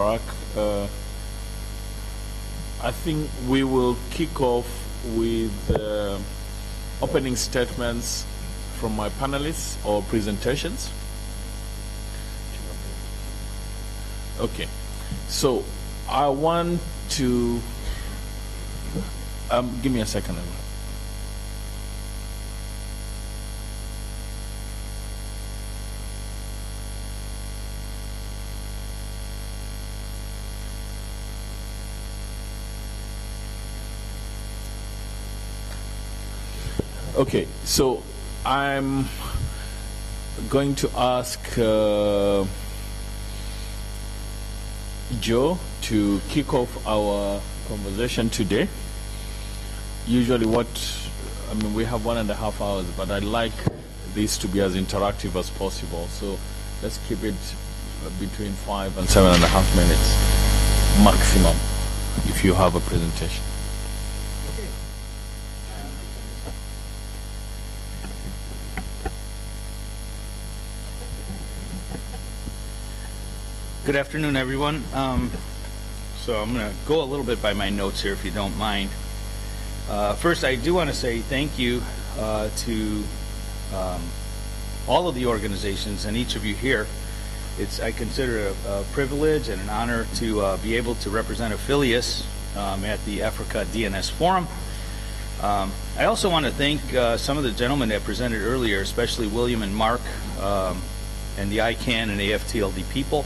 I think we will kick off with opening statements from my panelists or presentations. Okay, so I want to give me a second. Okay, so I'm going to ask Joe to kick off our conversation today. Usually we have 1.5 hours, but I'd like this to be as interactive as possible. So let's keep it between 5 and 7.5 minutes maximum if you have a presentation. Good afternoon, everyone. So I'm going to go a little bit by my notes here, if you don't mind. First, I do want to say thank you to all of the organizations and each of you here. I consider it a privilege and an honor to be able to represent Afilias at the Africa DNS Forum. I also want to thank some of the gentlemen that presented earlier, especially William and Mark and the ICANN and AFTLD people.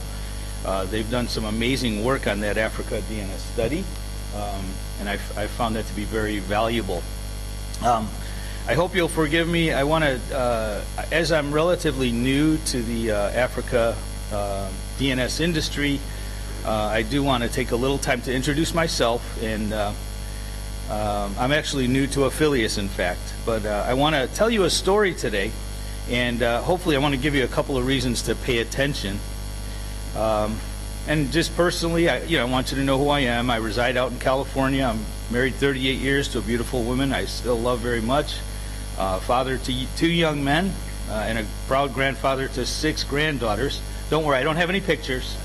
They've done some amazing work on that Africa DNS study, and I found that to be very valuable. I hope you'll forgive me. I want to, as I'm relatively new to the Africa DNS industry, I do want to take a little time to introduce myself, and I'm actually new to Afilias, in fact. But I want to tell you a story today, and hopefully I want to give you a couple of reasons to pay attention. And just personally, I want you to know who I am. I reside out in California. I'm married 38 years to a beautiful woman I still love very much. Father to 2 young men, and a proud grandfather to 6 granddaughters. Don't worry, I don't have any pictures.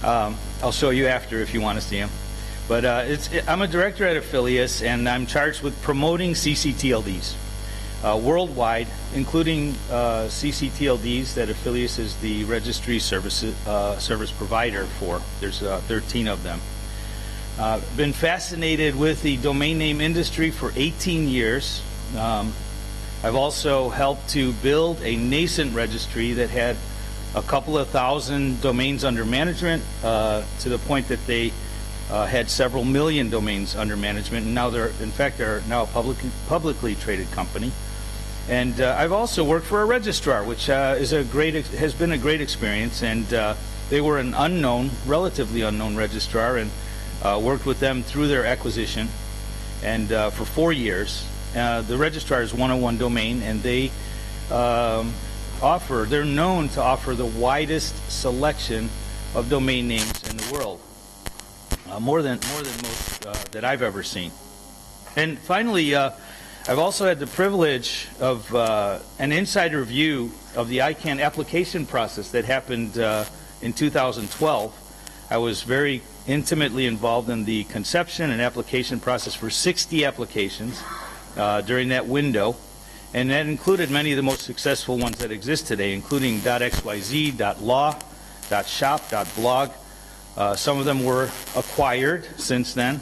I'll show you after if you want to see them. But I'm a director at Afilias, and I'm charged with promoting ccTLDs. Worldwide, including ccTLDs that Afilias is the registry service provider for. There's 13 of them. Been fascinated with the domain name industry for 18 years. I've also helped to build a nascent registry that had a couple of thousand domains under management, to the point that they had several million domains under management, and now they're now a publicly traded company. And I've also worked for a registrar, which has been a great experience. And they were an relatively unknown registrar, and worked with them through their acquisition. And for 4 years, the registrar is 101 Domain, and they they're known to offer the widest selection of domain names in the world, more than most that I've ever seen. And finally, I've also had the privilege of an insider view of the ICANN application process that happened in 2012. I was very intimately involved in the conception and application process for 60 applications during that window, and that included many of the most successful ones that exist today, including .xyz, .law, .shop, .blog. Some of them were acquired since then.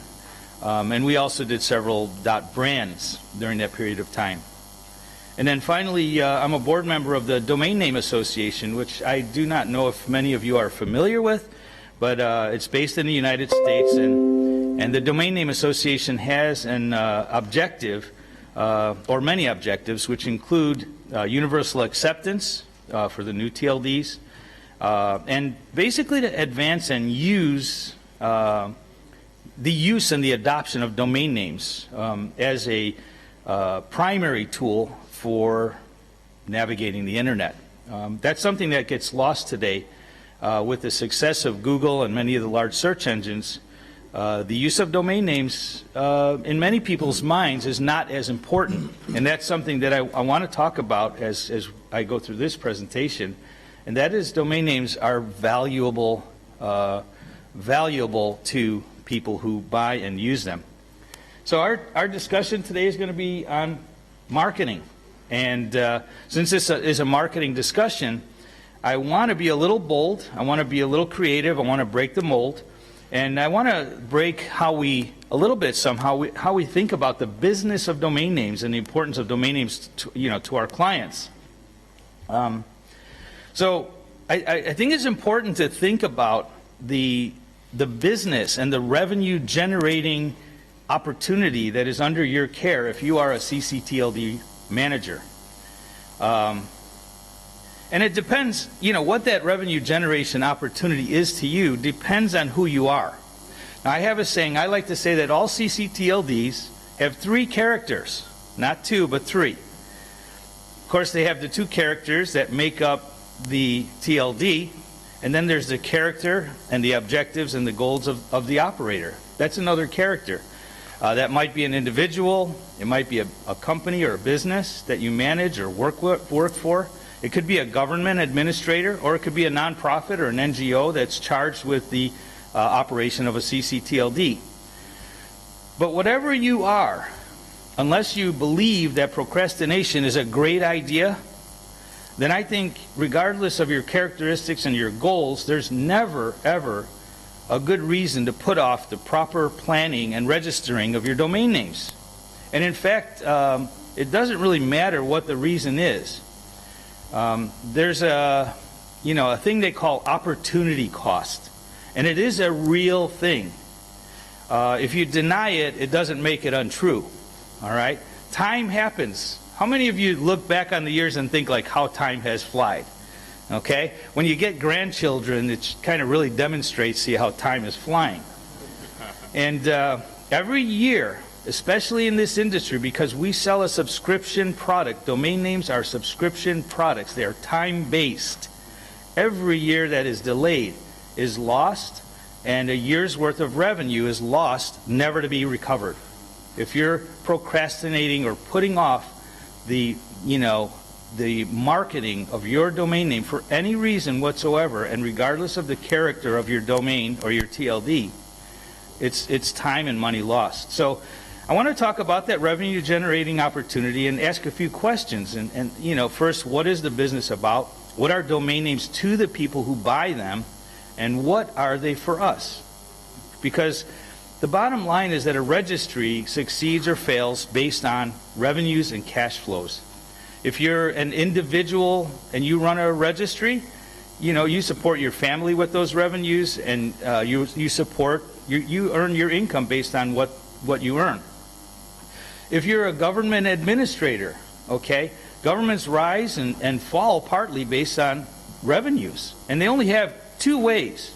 And we also did several .brands during that period of time. And then finally, I'm a board member of the Domain Name Association, which I do not know if many of you are familiar with, but it's based in the United States. And the Domain Name Association has an objective, or many objectives, which include universal acceptance for the new TLDs, and basically to advance and use the use and the adoption of domain names as a primary tool for navigating the internet. That's something that gets lost today with the success of Google and many of the large search engines. The use of domain names in many people's minds is not as important, and that's something that I want to talk about as I go through this presentation, and that is domain names are valuable to people who buy and use them. So our discussion today is going to be on marketing. And since this is a marketing discussion, I want to be a little bold, I want to be a little creative, I want to break the mold, and I want to break how we think about the business of domain names and the importance of domain names to our clients. So I think it's important to think about the business and the revenue generating opportunity that is under your care if you are a ccTLD manager. And it depends, what that revenue generation opportunity is to you depends on who you are. Now, I have a saying, I like to say that all ccTLDs have 3 characters, not 2, but 3. Of course, they have the 2 characters that make up the TLD, and then there's the character and the objectives and the goals of the operator. That's another character. That might be an individual, it might be a company or a business that you manage or work for. It could be a government administrator, or it could be a nonprofit or an NGO that's charged with the operation of a ccTLD. But whatever you are, unless you believe that procrastination is a great idea, then I think regardless of your characteristics and your goals, there's never, ever a good reason to put off the proper planning and registering of your domain names. And in fact, it doesn't really matter what the reason is. There's a thing they call opportunity cost, and it is a real thing. If you deny it, it doesn't make it untrue. All right? Time happens. How many of you look back on the years and think like how time has flied? Okay? When you get grandchildren, it kind of really demonstrates to you how time is flying. And every year, especially in this industry, because we sell a subscription product, domain names are subscription products. They are time-based. Every year that is delayed is lost, and a year's worth of revenue is lost, never to be recovered. If you're procrastinating or putting off the marketing of your domain name for any reason whatsoever, and regardless of the character of your domain or your TLD, it's time and money lost. So I want to talk about that revenue generating opportunity and ask a few questions. And first, what is the business about? What are domain names to the people who buy them? And what are they for us? Because the bottom line is that a registry succeeds or fails based on revenues and cash flows. If you're an individual and you run a registry, you support your family with those revenues, and you earn your income based on what you earn. If you're a government administrator, okay, governments rise and fall partly based on revenues, and they only have 2 ways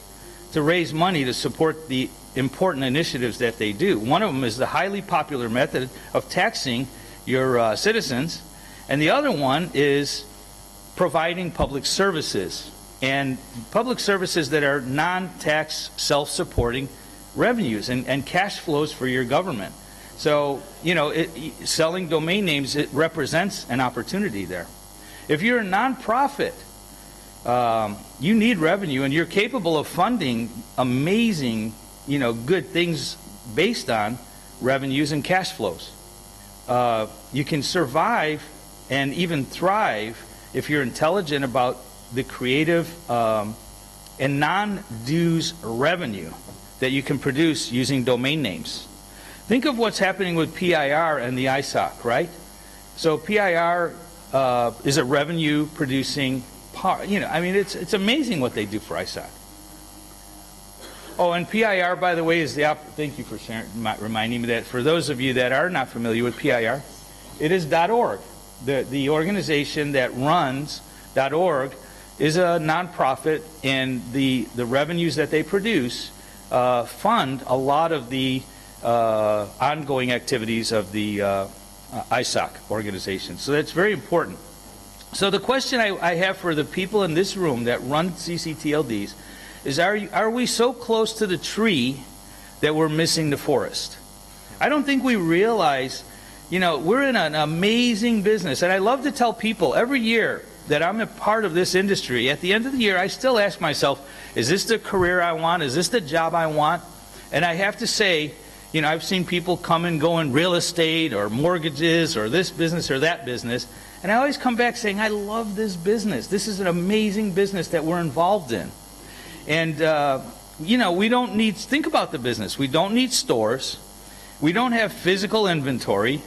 to raise money to support the important initiatives that they do. One of them is the highly popular method of taxing your citizens, and the other one is providing public services, and public services that are non-tax, self-supporting revenues and cash flows for your government. So, selling domain names, it represents an opportunity there. If you're a nonprofit, you need revenue, and you're capable of funding amazing, good things based on revenues and cash flows. You can survive and even thrive if you're intelligent about the creative and non-dues revenue that you can produce using domain names. Think of what's happening with PIR and the ISOC, right? So PIR is a revenue producing part. It's amazing what they do for ISOC. Oh, and PIR, by the way, is thank you for reminding me that. For those of you that are not familiar with PIR, it is .org. The organization that runs .org is a nonprofit, and the revenues that they produce fund a lot of the ongoing activities of the ISOC organization. So that's very important. So the question I have for the people in this room that run ccTLDs is, are we so close to the tree that we're missing the forest? I don't think we realize, we're in an amazing business. And I love to tell people every year, that I'm a part of this industry, at the end of the year, I still ask myself, is this the career I want? Is this the job I want? And I have to say, you know, I've seen people come and go in real estate or mortgages or this business or that business, and I always come back saying, I love this business. This is an amazing business that we're involved in. And, you know, we don't need, think about the business. We don't need stores. We don't have physical inventory.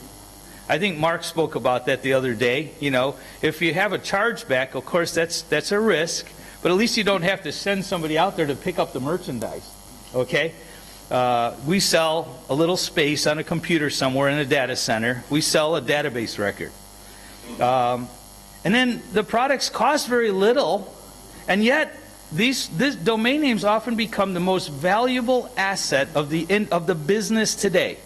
I think Mark spoke about that the other day. You know, if you have a chargeback, of course, that's a risk, but at least you don't have to send somebody out there to pick up the merchandise, okay? We sell a little space on a computer somewhere in a data center. We sell a database record. And then the products cost very little, and yet these domain names often become the most valuable asset of the business today.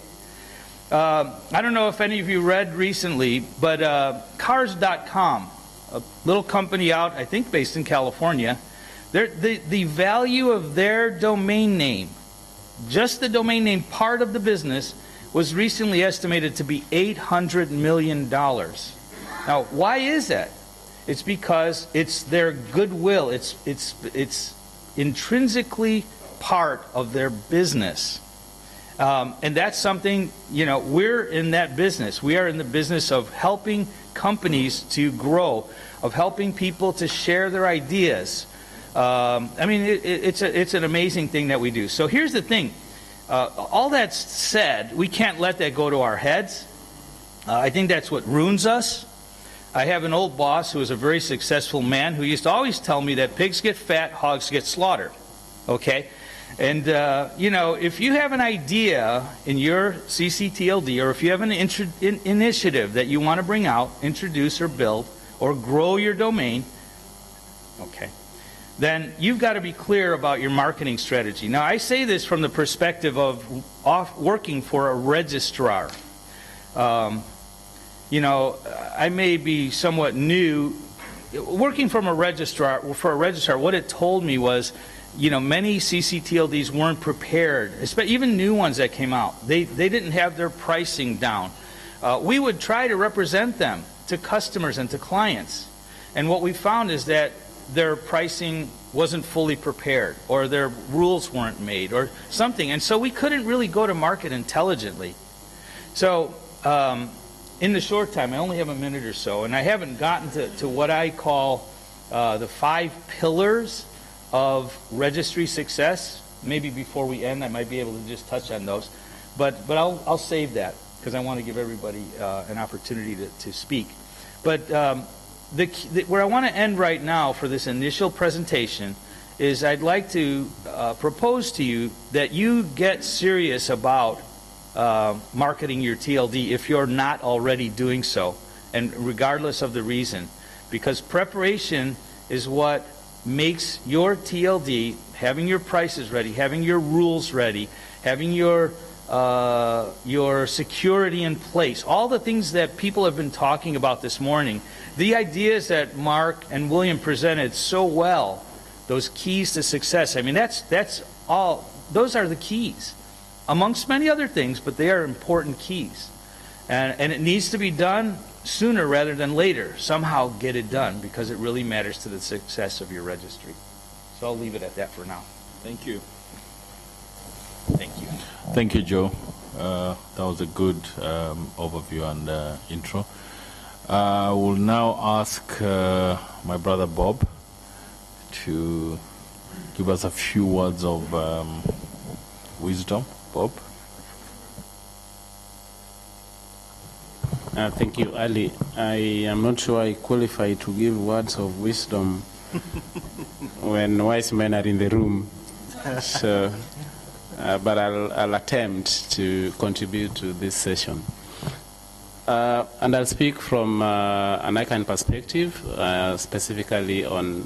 I don't know if any of you read recently, but Cars.com, a little company out, I think based in California, the value of their domain name, just the domain name part of the business, was recently estimated to be $800 million. Now, why is that? It's because it's their goodwill. It's intrinsically part of their business. And that's something, you know, we're in that business. We are in the business of helping companies to grow, of helping people to share their ideas. I mean, it's an amazing thing that we do. So here's the thing. All that said, we can't let that go to our heads. I think that's what ruins us. I have an old boss who was a very successful man who used to always tell me that pigs get fat, hogs get slaughtered. Okay? And, you know, if you have an idea in your ccTLD, or if you have an initiative that you want to bring out, introduce or build, or grow your domain, okay, then you've got to be clear about your marketing strategy. Now, I say this from the perspective of working for a registrar. You know, I may be somewhat new. Working from a registrar, what it told me was, you know, many ccTLDs weren't prepared, even new ones that came out. They didn't have their pricing down. We would try to represent them to customers and to clients. And what we found is that their pricing wasn't fully prepared, or their rules weren't made, or something. And so we couldn't really go to market intelligently. So in the short time, I only have a minute or so, and I haven't gotten to what I call the 5 pillars of registry success. Maybe before we end, I might be able to just touch on those. But I'll save that, because I want to give everybody an opportunity to speak. But where I want to end right now for this initial presentation is I'd like to propose to you that you get serious about marketing your TLD if you're not already doing so, and regardless of the reason, because preparation is what makes your TLD, having your prices ready, having your rules ready, having your security in place, all the things that people have been talking about this morning, the ideas that Mark and William presented so well, those keys to success. I mean, that's all. Those are the keys, amongst many other things, but they are important keys. And it needs to be done sooner rather than later. Somehow get it done, because it really matters to the success of your registry. So I'll leave it at that for now. Thank you. Thank you. Thank you, Joe. That was a good overview and intro. I will now ask my brother Bob to give us a few words of wisdom. Bob? Thank you, Ali. I am not sure I qualify to give words of wisdom when wise men are in the room. So, but I'll attempt to contribute to this session. And I'll speak from an ICANN perspective, specifically on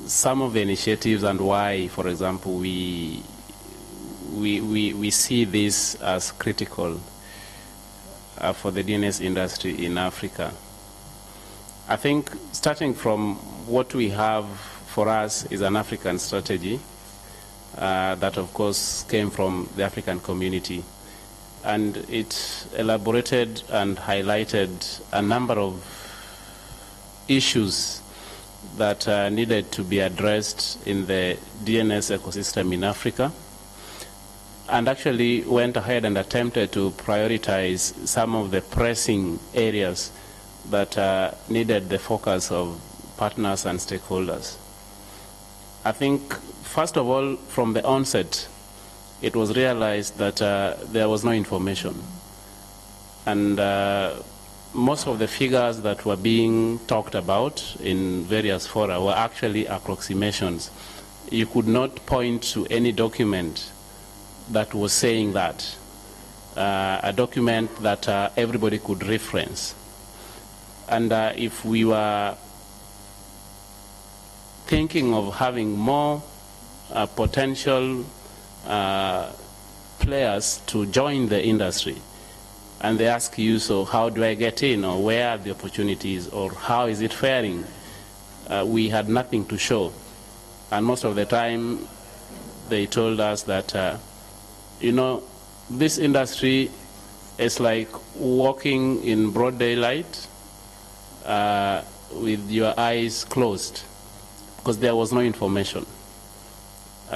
some of the initiatives and why, for example, we see this as critical for the DNS industry in Africa. I think starting from what we have for us is an African strategy that of course came from the African community, and it elaborated and highlighted a number of issues that needed to be addressed in the DNS ecosystem in Africa, and actually went ahead and attempted to prioritize some of the pressing areas that needed the focus of partners and stakeholders. I think, first of all, from the onset, it was realized that there was no information. And most of the figures that were being talked about in various fora were actually approximations. You could not point to any document that was saying that, a document that everybody could reference. And if we were thinking of having more potential players to join the industry, and they ask you, so how do I get in, or where are the opportunities, or how is it faring? We had nothing to show. And most of the time, they told us that, you know, this industry is like walking in broad daylight with your eyes closed, because there was no information.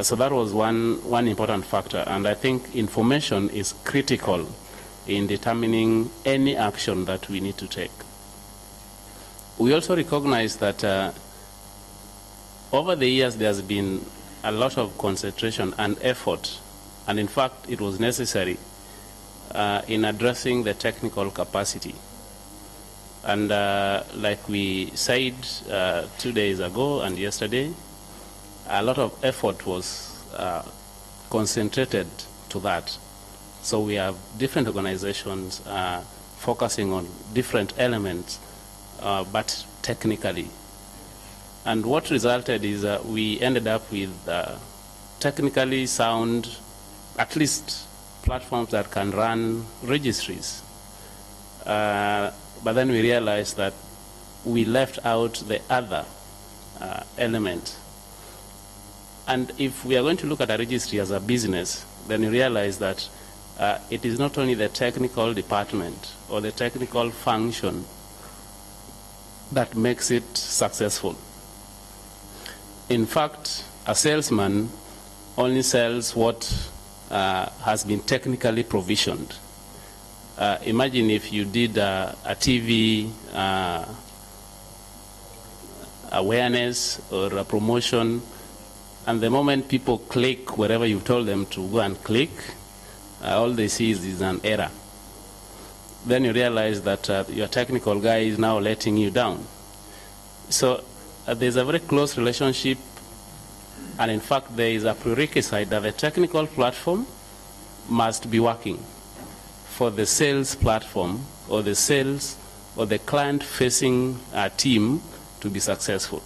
So that was one important factor, and I think information is critical in determining any action that we need to take. We also recognize that over the years there's been a lot of concentration and effort, and in fact it was necessary in addressing the technical capacity. And like we said 2 days ago and yesterday, a lot of effort was concentrated to that. So we have different organizations focusing on different elements, but technically. And what resulted is we ended up with technically sound, at least platforms that can run registries. But then we realized that we left out the other element. And if we are going to look at a registry as a business, then we realize that it is not only the technical department or the technical function that makes it successful. In fact, a salesman only sells what has been technically provisioned. Imagine if you did a TV awareness or a promotion, and the moment people click wherever you've told them to go and click, all they see is an error. Then you realize that your technical guy is now letting you down. So there's a very close relationship, and in fact there is a prerequisite that the technical platform must be working for the sales platform or the sales or the client-facing team to be successful.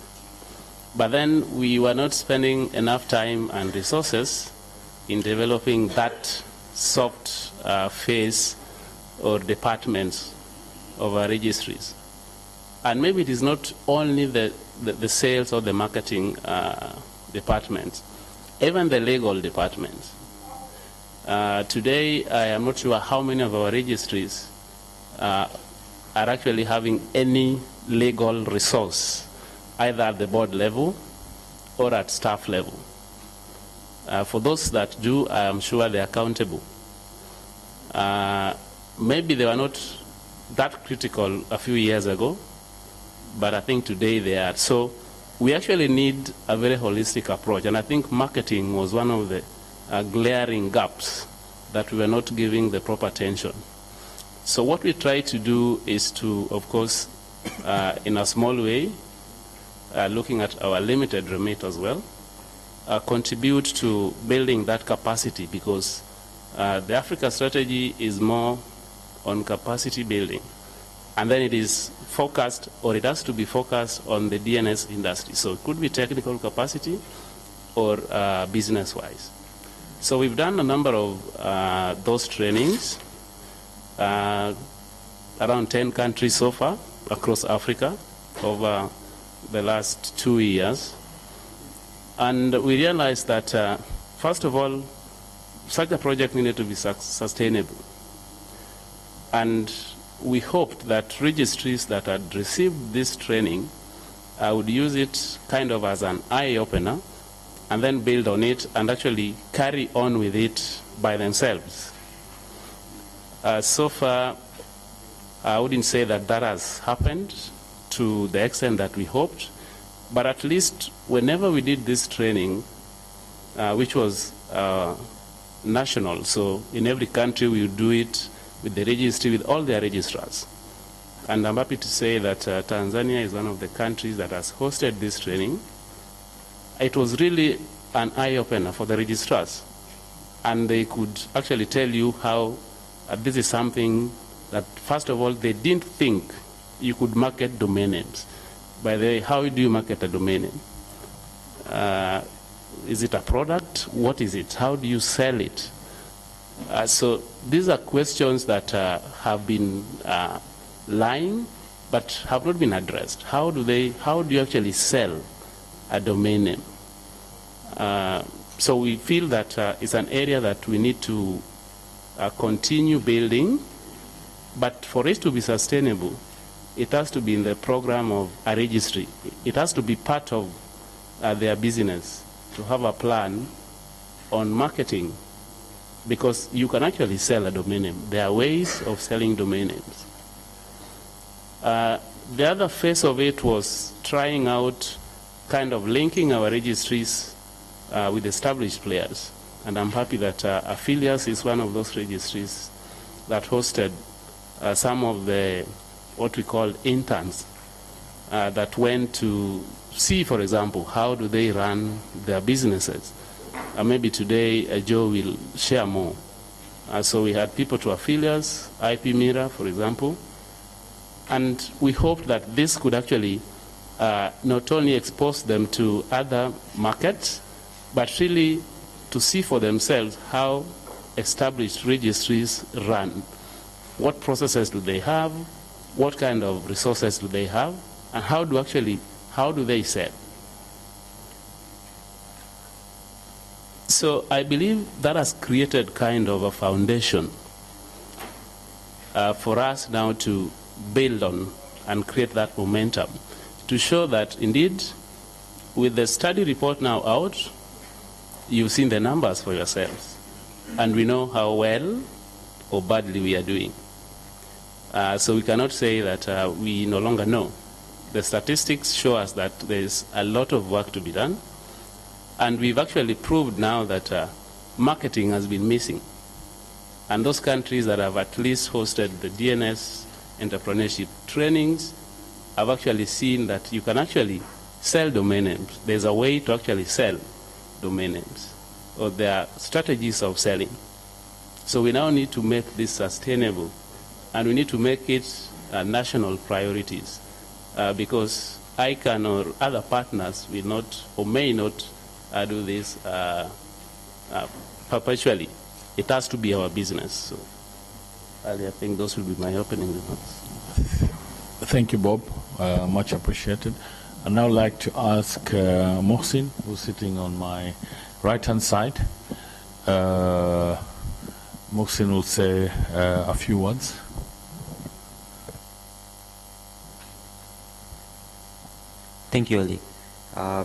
But then we were not spending enough time and resources in developing that soft phase or departments of our registries. And maybe it is not only the sales or the marketing departments, even the legal departments. Today, I am not sure how many of our registries are actually having any legal resource, either at the board level or at staff level. For those that do, I am sure they are accountable. Maybe they were not that critical a few years ago, but I think today they are. So we actually need a very holistic approach, and I think marketing was one of the glaring gaps that we were not giving the proper attention. So what we try to do is to, of course, in a small way, looking at our limited remit as well, contribute to building that capacity, because the Africa strategy is more on capacity building, and then it is focused, or it has to be focused on the DNS industry. So it could be technical capacity or business-wise. So we've done a number of those trainings, around 10 countries so far across Africa over the last 2 years. And we realized that, first of all, such a project needed to be sustainable. And we hoped that registries that had received this training would use it kind of as an eye-opener and then build on it and actually carry on with it by themselves. So far, I wouldn't say that that has happened to the extent that we hoped, but at least whenever we did this training, which was national, so in every country we would do it with the registry, with all their registrars. And I'm happy to say that Tanzania is one of the countries that has hosted this training. It was really an eye-opener for the registrars. And they could actually tell you how this is something that, first of all, they didn't think you could market domain names. By the way, how do you market a domain name? Is it a product? What is it? How do you sell it? So these are questions that have been lying, but have not been addressed. How do you actually sell a domain name? So we feel that it's an area that we need to continue building, but for it to be sustainable, it has to be in the program of a registry. It has to be part of their business to have a plan on marketing, because you can actually sell a domain name. There are ways of selling domain names. The other phase of it was trying out kind of linking our registries with established players. And I'm happy that Afilias is one of those registries that hosted some of the, what we call interns, that went to see, for example, how do they run their businesses. Maybe today Joe will share more. So we had people to Afilias, IP Mirror, for example, and we hoped that this could actually not only expose them to other markets, but really to see for themselves how established registries run. What processes do they have? What kind of resources do they have? And how do they sell? So I believe that has created kind of a foundation for us now to build on and create that momentum to show that indeed, with the study report now out, you've seen the numbers for yourselves, and we know how well or badly we are doing. So we cannot say that we no longer know. The statistics show us that there's a lot of work to be done, and we've actually proved now that marketing has been missing. And those countries that have at least hosted the DNS entrepreneurship trainings have actually seen that you can actually sell domain names. There's a way to actually sell domain names, or there are strategies of selling. So we now need to make this sustainable, and we need to make it national priorities, because ICANN or other partners will not or may not do this perpetually. It has to be our business. So I think those will be my opening remarks. Thank you, Bob. Much appreciated. I'd now like to ask Mohsin, who's sitting on my right-hand side. Mohsin will say a few words. Thank you, Ali. I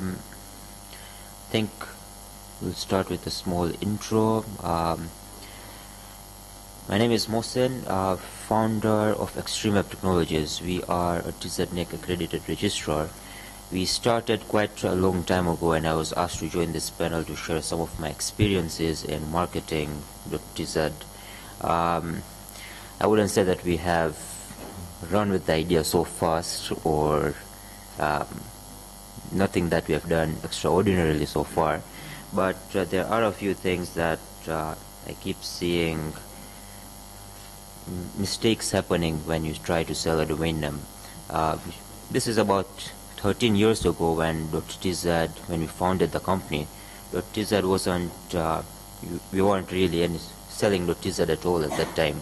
think we'll start with a small intro. My name is Mohsin, founder of Extreme Web Technologies. We are a TZNIC accredited registrar. We started quite a long time ago, and I was asked to join this panel to share some of my experiences in marketing .tz. I wouldn't say that we have run with the idea so fast, or nothing that we have done extraordinarily so far, but there are a few things that I keep seeing mistakes happening when you try to sell a domain name. This is about 13 years ago when .tz, when we founded the company. .tz wasn't, we weren't really selling .tz at all at that time.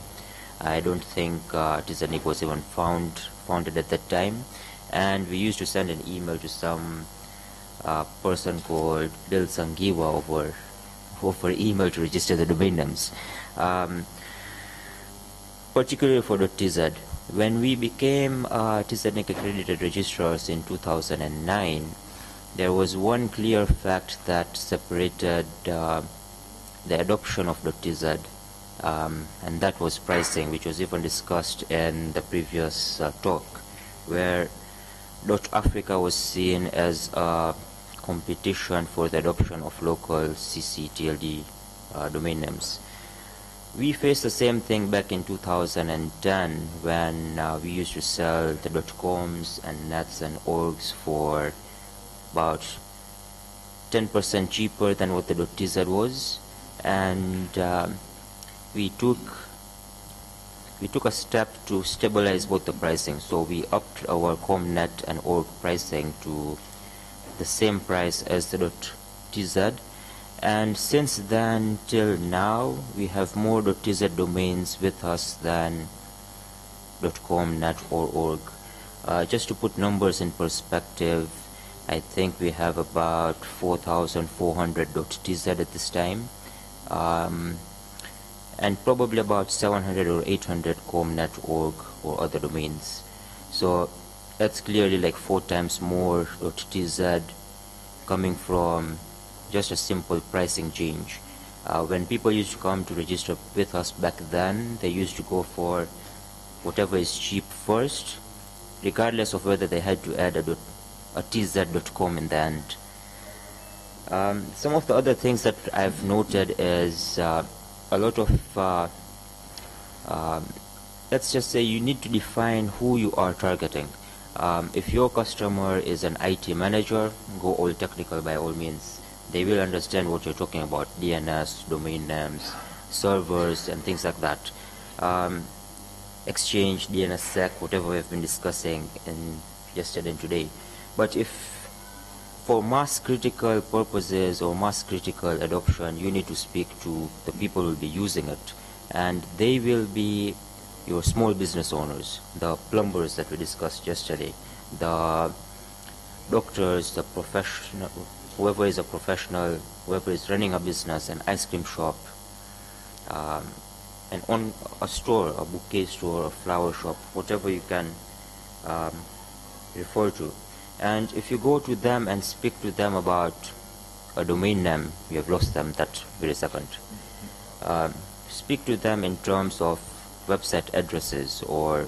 I don't think TZNIC was even founded at that time, and we used to send an email to some person called Bill Sangiwa over email to register the domain names. Particularly for .tz, When we became TZNIC accredited registrars in 2009, there was one clear fact that separated the adoption of .tz, and that was pricing, which was even discussed in the previous talk, where .Africa was seen as a competition for the adoption of local ccTLD domain names. We faced the same thing back in 2010 when we used to sell the .coms and nets and orgs for about 10% cheaper than what the .tz was, and we took a step to stabilize both the pricing. So we upped our comnet and org pricing to the same price as the .tz, and since then till now we have more .tz domains with us than .com, net or org. Just to put numbers in perspective, I think we have about 4,400 .tz at this time, and probably about 700 or 800 comnet, org or other domains. So that's clearly like 4 times more .tz coming from just a simple pricing change. When people used to come to register with us back then, they used to go for whatever is cheap first, regardless of whether they had to add a tz.com in the end. Some of the other things that I've noted is a lot of, let's just say you need to define who you are targeting. If your customer is an IT manager, go all technical by all means. They will understand what you're talking about, DNS, domain names, servers, and things like that. Exchange, DNSSEC, whatever we've been discussing yesterday and today. But if for mass critical purposes or mass critical adoption, you need to speak to the people who will be using it. And they will be your small business owners, the plumbers that we discussed yesterday, the doctors, the professional, whoever is a professional, whoever is running a business, an ice cream shop, and on a store, a bouquet store, a flower shop, whatever you can refer to. And if you go to them and speak to them about a domain name, you have lost them that very second. Speak to them in terms of website addresses, or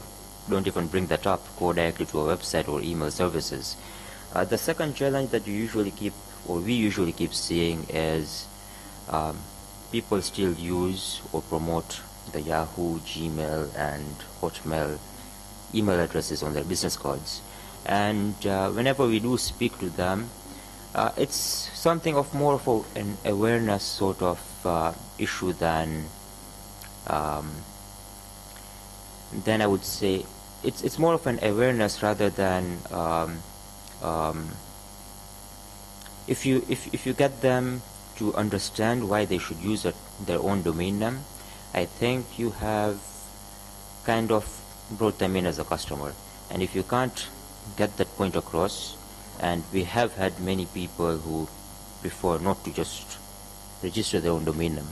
don't even bring that up, go directly to a website or email services. The second challenge that you usually keep, or we usually keep seeing, is people still use or promote the Yahoo, Gmail, and Hotmail email addresses on their business cards. And whenever we do speak to them, it's something of more of an awareness sort of issue than I would say it's more of an awareness rather than if you get them to understand why they should use their own domain name, I think you have kind of brought them in as a customer. And if you can't get that point across, and we have had many people who prefer not to just register their own domain name,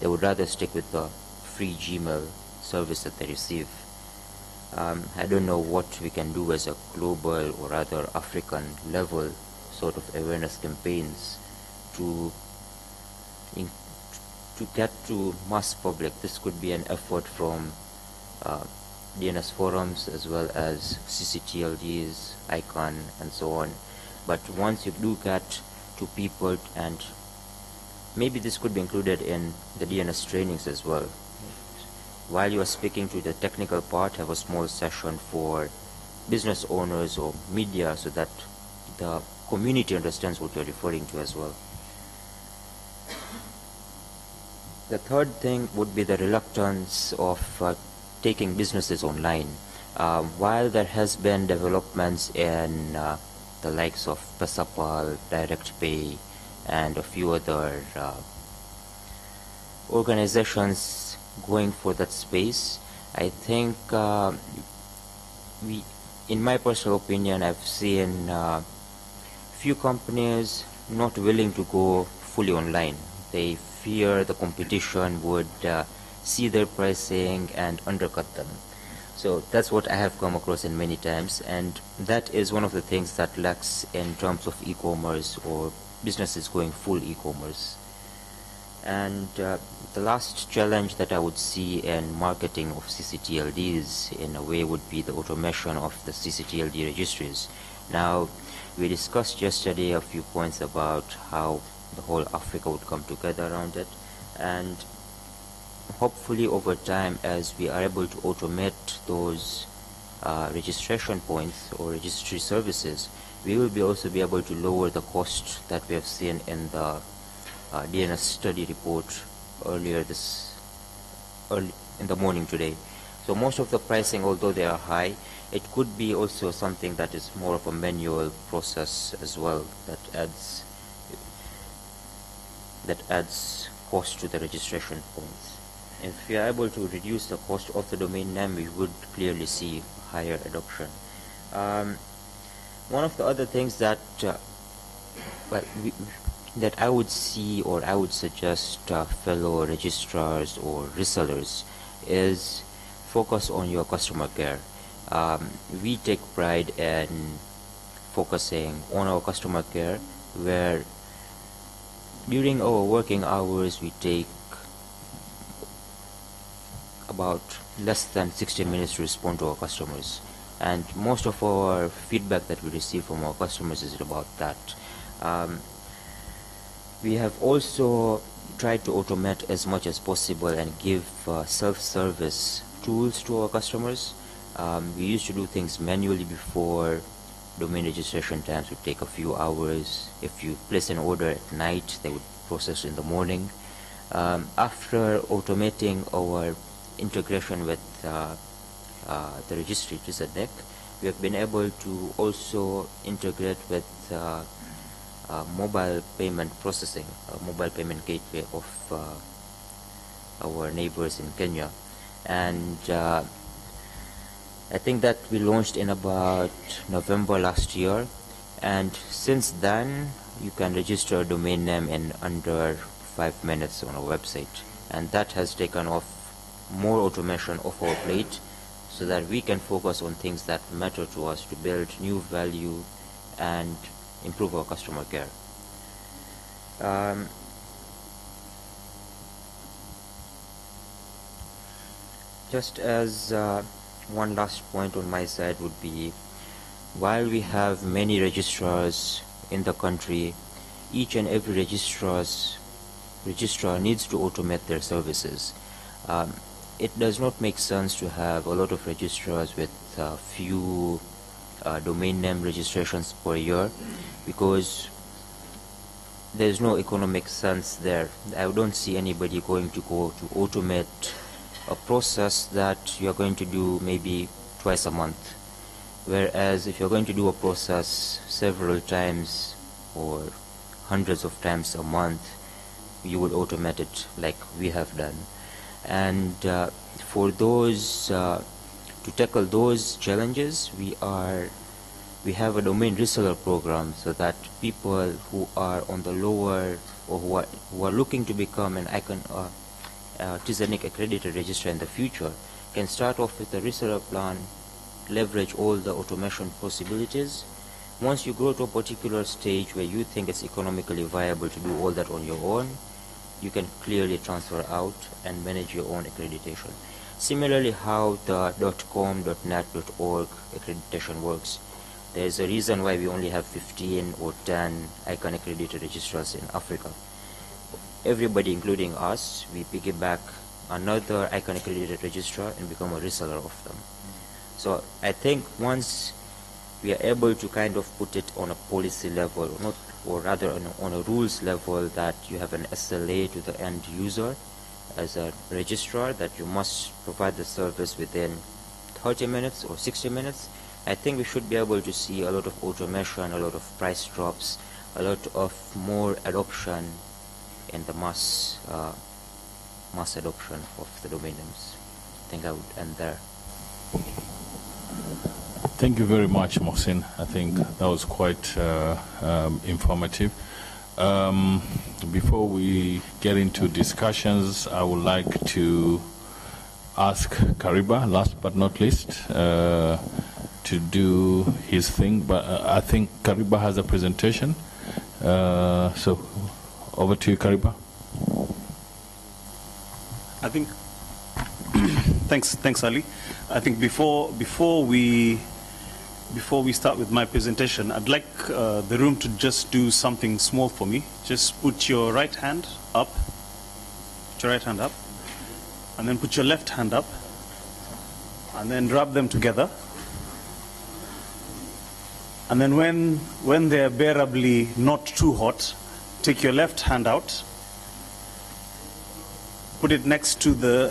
they would rather stick with the free Gmail service that they receive. I don't know what we can do as a global or rather African level sort of awareness campaigns to get to mass public. This could be an effort from DNS forums as well as ccTLDs, ICANN, and so on. But once you do get to people, and maybe this could be included in the DNS trainings as well. While you are speaking to the technical part, have a small session for business owners or media so that the community understands what you're referring to as well. The third thing would be the reluctance of taking businesses online. While there has been developments in the likes of Pesapal, Direct Pay, and a few other organizations going for that space, I think in my personal opinion, I've seen few companies not willing to go fully online. They fear the competition would see their pricing and undercut them. So that's what I have come across in many times, and that is one of the things that lacks in terms of e-commerce or businesses going full e-commerce. And the last challenge that I would see in marketing of ccTLDs in a way would be the automation of the ccTLD registries. Now, we discussed yesterday a few points about how the whole Africa would come together around it, and hopefully over time, as we are able to automate those registration points or registry services, we will also be able to lower the cost that we have seen in the DNS study report early in the morning today. So most of the pricing, although they are high, it could be also something that is more of a manual process as well, that adds cost to the registration points. If we are able to reduce the cost of the domain name, we would clearly see higher adoption. One of the other things that that I would see, or I would suggest fellow registrars or resellers, is focus on your customer care. We take pride in focusing on our customer care, where during our working hours we take about less than 60 minutes to respond to our customers, and most of our feedback that we receive from our customers is about that. We have also tried to automate as much as possible and give self-service tools to our customers. We used to do things manually before. Domain registration times would take a few hours. If you place an order at night, they would process in the morning. After automating our integration with the registry to the NIC, we have been able to also integrate with mobile payment processing, mobile payment gateway of our neighbors in Kenya. And I think that we launched in about November last year, and since then you can register a domain name in under 5 minutes on our website, and that has taken off more automation off our plate so that we can focus on things that matter to us to build new value and improve our customer care. Just as one last point on my side would be, while we have many registrars in the country, each and every registrar needs to automate their services. It does not make sense to have a lot of registrars with few domain name registrations per year, because there's no economic sense there. I don't see anybody going to go to automate a process that you're going to do maybe twice a month, whereas if you're going to do a process several times or hundreds of times a month, you would automate it like we have done. And for those to tackle those challenges, we have a domain reseller program, so that people who are on the lower, or who are looking to become an ICANN TZNIC accredited registrar in the future, can start off with a reseller plan, leverage all the automation possibilities. Once you grow to a particular stage where you think it's economically viable to do all that on your own, you can clearly transfer out and manage your own accreditation. Similarly, how the .com, .net, .org accreditation works, there's a reason why we only have 15 or 10 ICANN accredited registrars in Africa. Everybody, including us, we piggyback another ICANN accredited registrar and become a reseller of them. So I think once we are able to kind of put it on a policy level, or rather on a rules level, that you have an SLA to the end user as a registrar, that you must provide the service within 30 minutes or 60 minutes, I think we should be able to see a lot of automation, a lot of price drops, a lot of more adoption in the mass adoption of the domain names. I think I would end there. Thank you very much, Mohsin. I think that was quite informative. Before we get into discussions, I would like to ask Kariba, last but not least, to do his thing. But I think Kariba has a presentation. So over to you, Kariba. I think, thanks, Ali. I think before we start with my presentation, I'd like the room to just do something small for me. Just put your right hand up. Put your right hand up. And then put your left hand up. And then rub them together. And then when they're bearably not too hot, take your left hand out. Put it next to the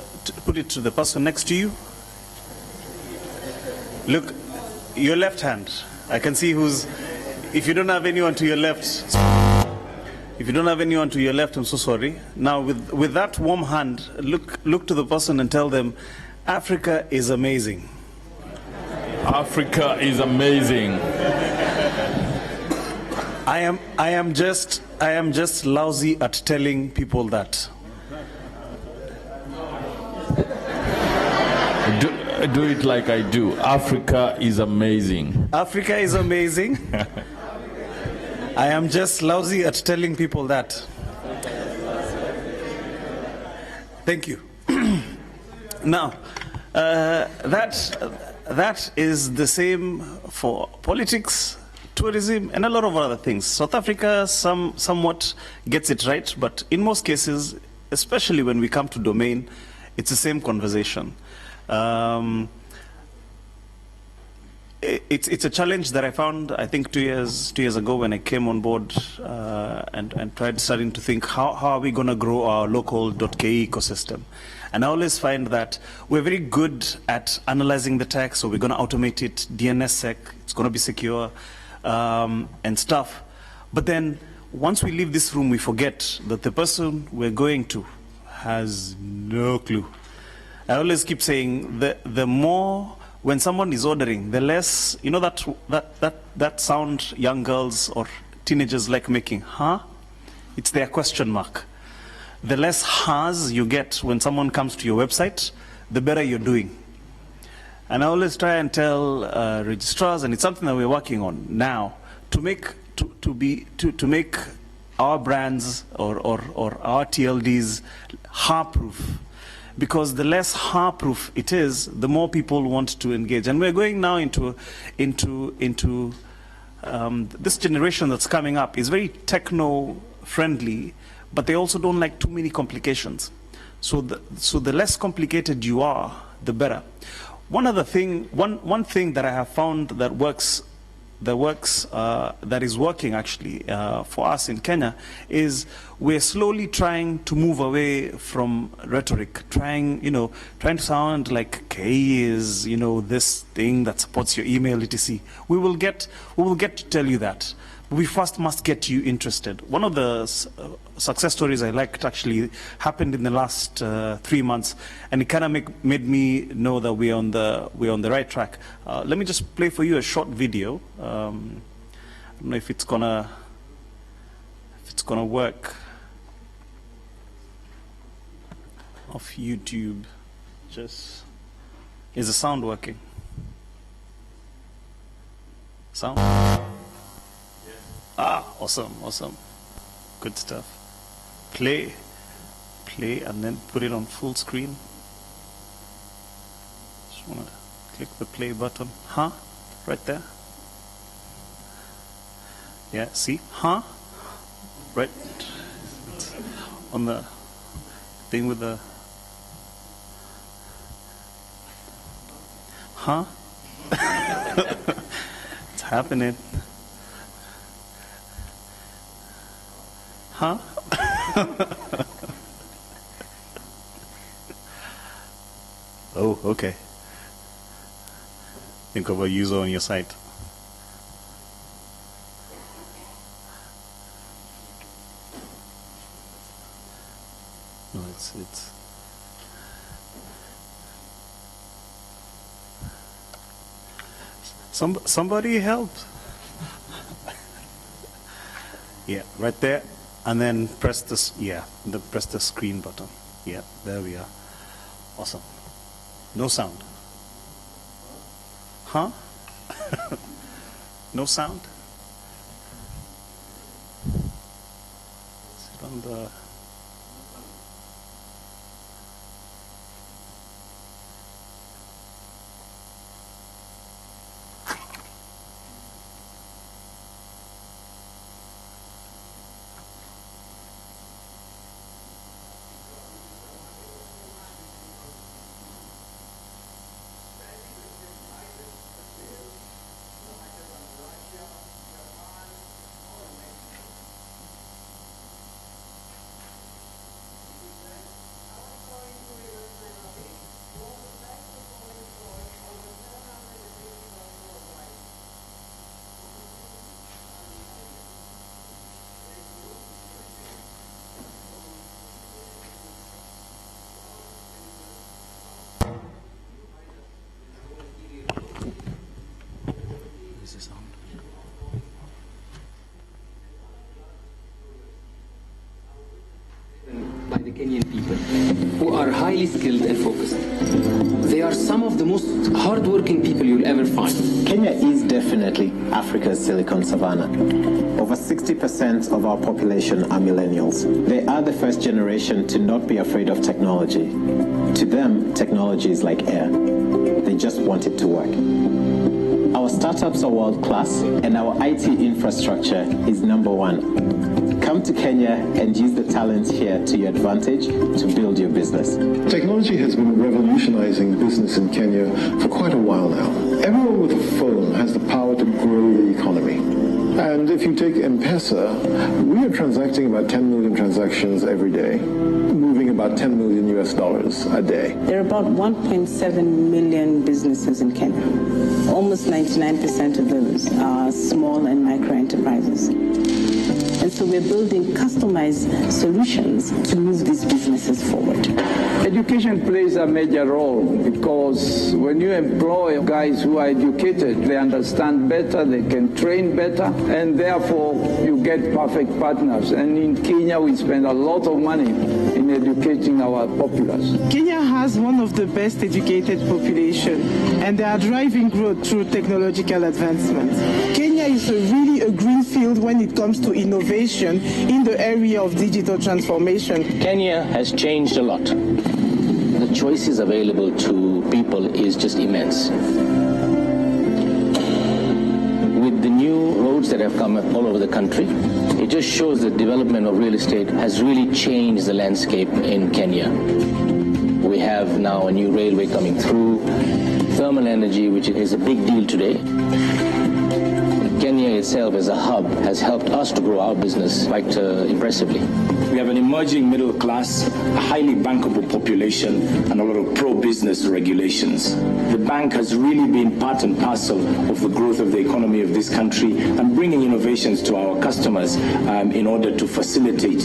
person next to you. Look, your left hand. I can see who's. If you don't have anyone to your left, I'm so sorry. Now, with that warm hand, look to the person and tell them, Africa is amazing. Africa is amazing. I am just lousy at telling people that. Do it like I do. Africa is amazing. Africa is amazing. I am just lousy at telling people that. Thank you. Now, that is the same for politics, tourism, and a lot of other things. South Africa somewhat gets it right, but in most cases, especially when we come to domain, it's the same conversation. It's a challenge that I found, I think, 2 years ago when I came on board and tried starting to think, how are we going to grow our local .ke ecosystem? And I always find that we're very good at analyzing the text, so we're going to automate it, DNSSEC, it's going to be secure, and stuff. But then once we leave this room, we forget that the person we're going to has no clue. I always keep saying the more, when someone is ordering, the less, you know that sound young girls or teenagers like making, huh? It's their question mark. The less hahs you get when someone comes to your website, the better you're doing. And I always try and tell registrars, and it's something that we're working on now, to make our brands or our TLDs ha-proof. Because the less ha-proof it is, the more people want to engage. And we're going now into this generation that's coming up is very techno-friendly, but they also don't like too many complications. So the less complicated you are, the better. One thing that I have found that is working actually for us in Kenya is we're slowly trying to move away from rhetoric, trying to sound like K is this thing that supports your email, etc. We will get to tell you that. We first must get you interested. One of the success stories I liked actually happened in the last 3 months, and it kind of made me know that we're on the right track. Let me just play for you a short video. I don't know if it's gonna work. Off YouTube, is the sound working? Sound? Ah, awesome. Good stuff. Play, and then put it on full screen. Just want to click the play button. Huh? Right there. Yeah, see? Huh? Right on the thing with the... Huh? It's happening. Huh? Oh, okay. Think of a user on your site. No, it's somebody help. Yeah, right there. And then press this, press the screen button. Yeah, there we are. Awesome. No sound. Huh? No sound? Is it on the... By the Kenyan people, who are highly skilled and focused. They are some of the most hardworking people you'll ever find. Kenya is definitely Africa's Silicon Savannah. Over 60% of our population are millennials. They are the first generation to not be afraid of technology. To them, technology is like air. They just want it to work. Our startups are world-class, and our IT infrastructure is #1. Come to Kenya and use the talent here to your advantage to build your business. Technology has been revolutionizing business in Kenya for quite a while now. Everyone with a phone has the power to grow the economy. And if you take M-Pesa, we are transacting about 10 million transactions every day, moving about $10 million a day. There are about 1.7 million businesses in Kenya. Almost 99% of those are small and micro enterprises. And so we're building customized solutions to move these businesses forward. Education plays a major role because when you employ guys who are educated, they understand better, they can train better, and therefore you get perfect partners. And in Kenya, we spend a lot of money in educating our populace. Kenya has one of the best educated population, and they are driving growth through technological advancement. Kenya is really a green field when it comes to innovation in the area of digital transformation. Kenya has changed a lot. The choices available to people is just immense. With the new roads that have come up all over the country, it just shows the development of real estate has really changed the landscape in Kenya. We have now a new railway coming through, thermal energy, which is a big deal today. Kenya itself as a hub has helped us to grow our business quite impressively. We have an emerging middle class, a highly bankable population, and a lot of pro-business regulations. The bank has really been part and parcel of the growth of the economy of this country and bringing innovations to our customers in order to facilitate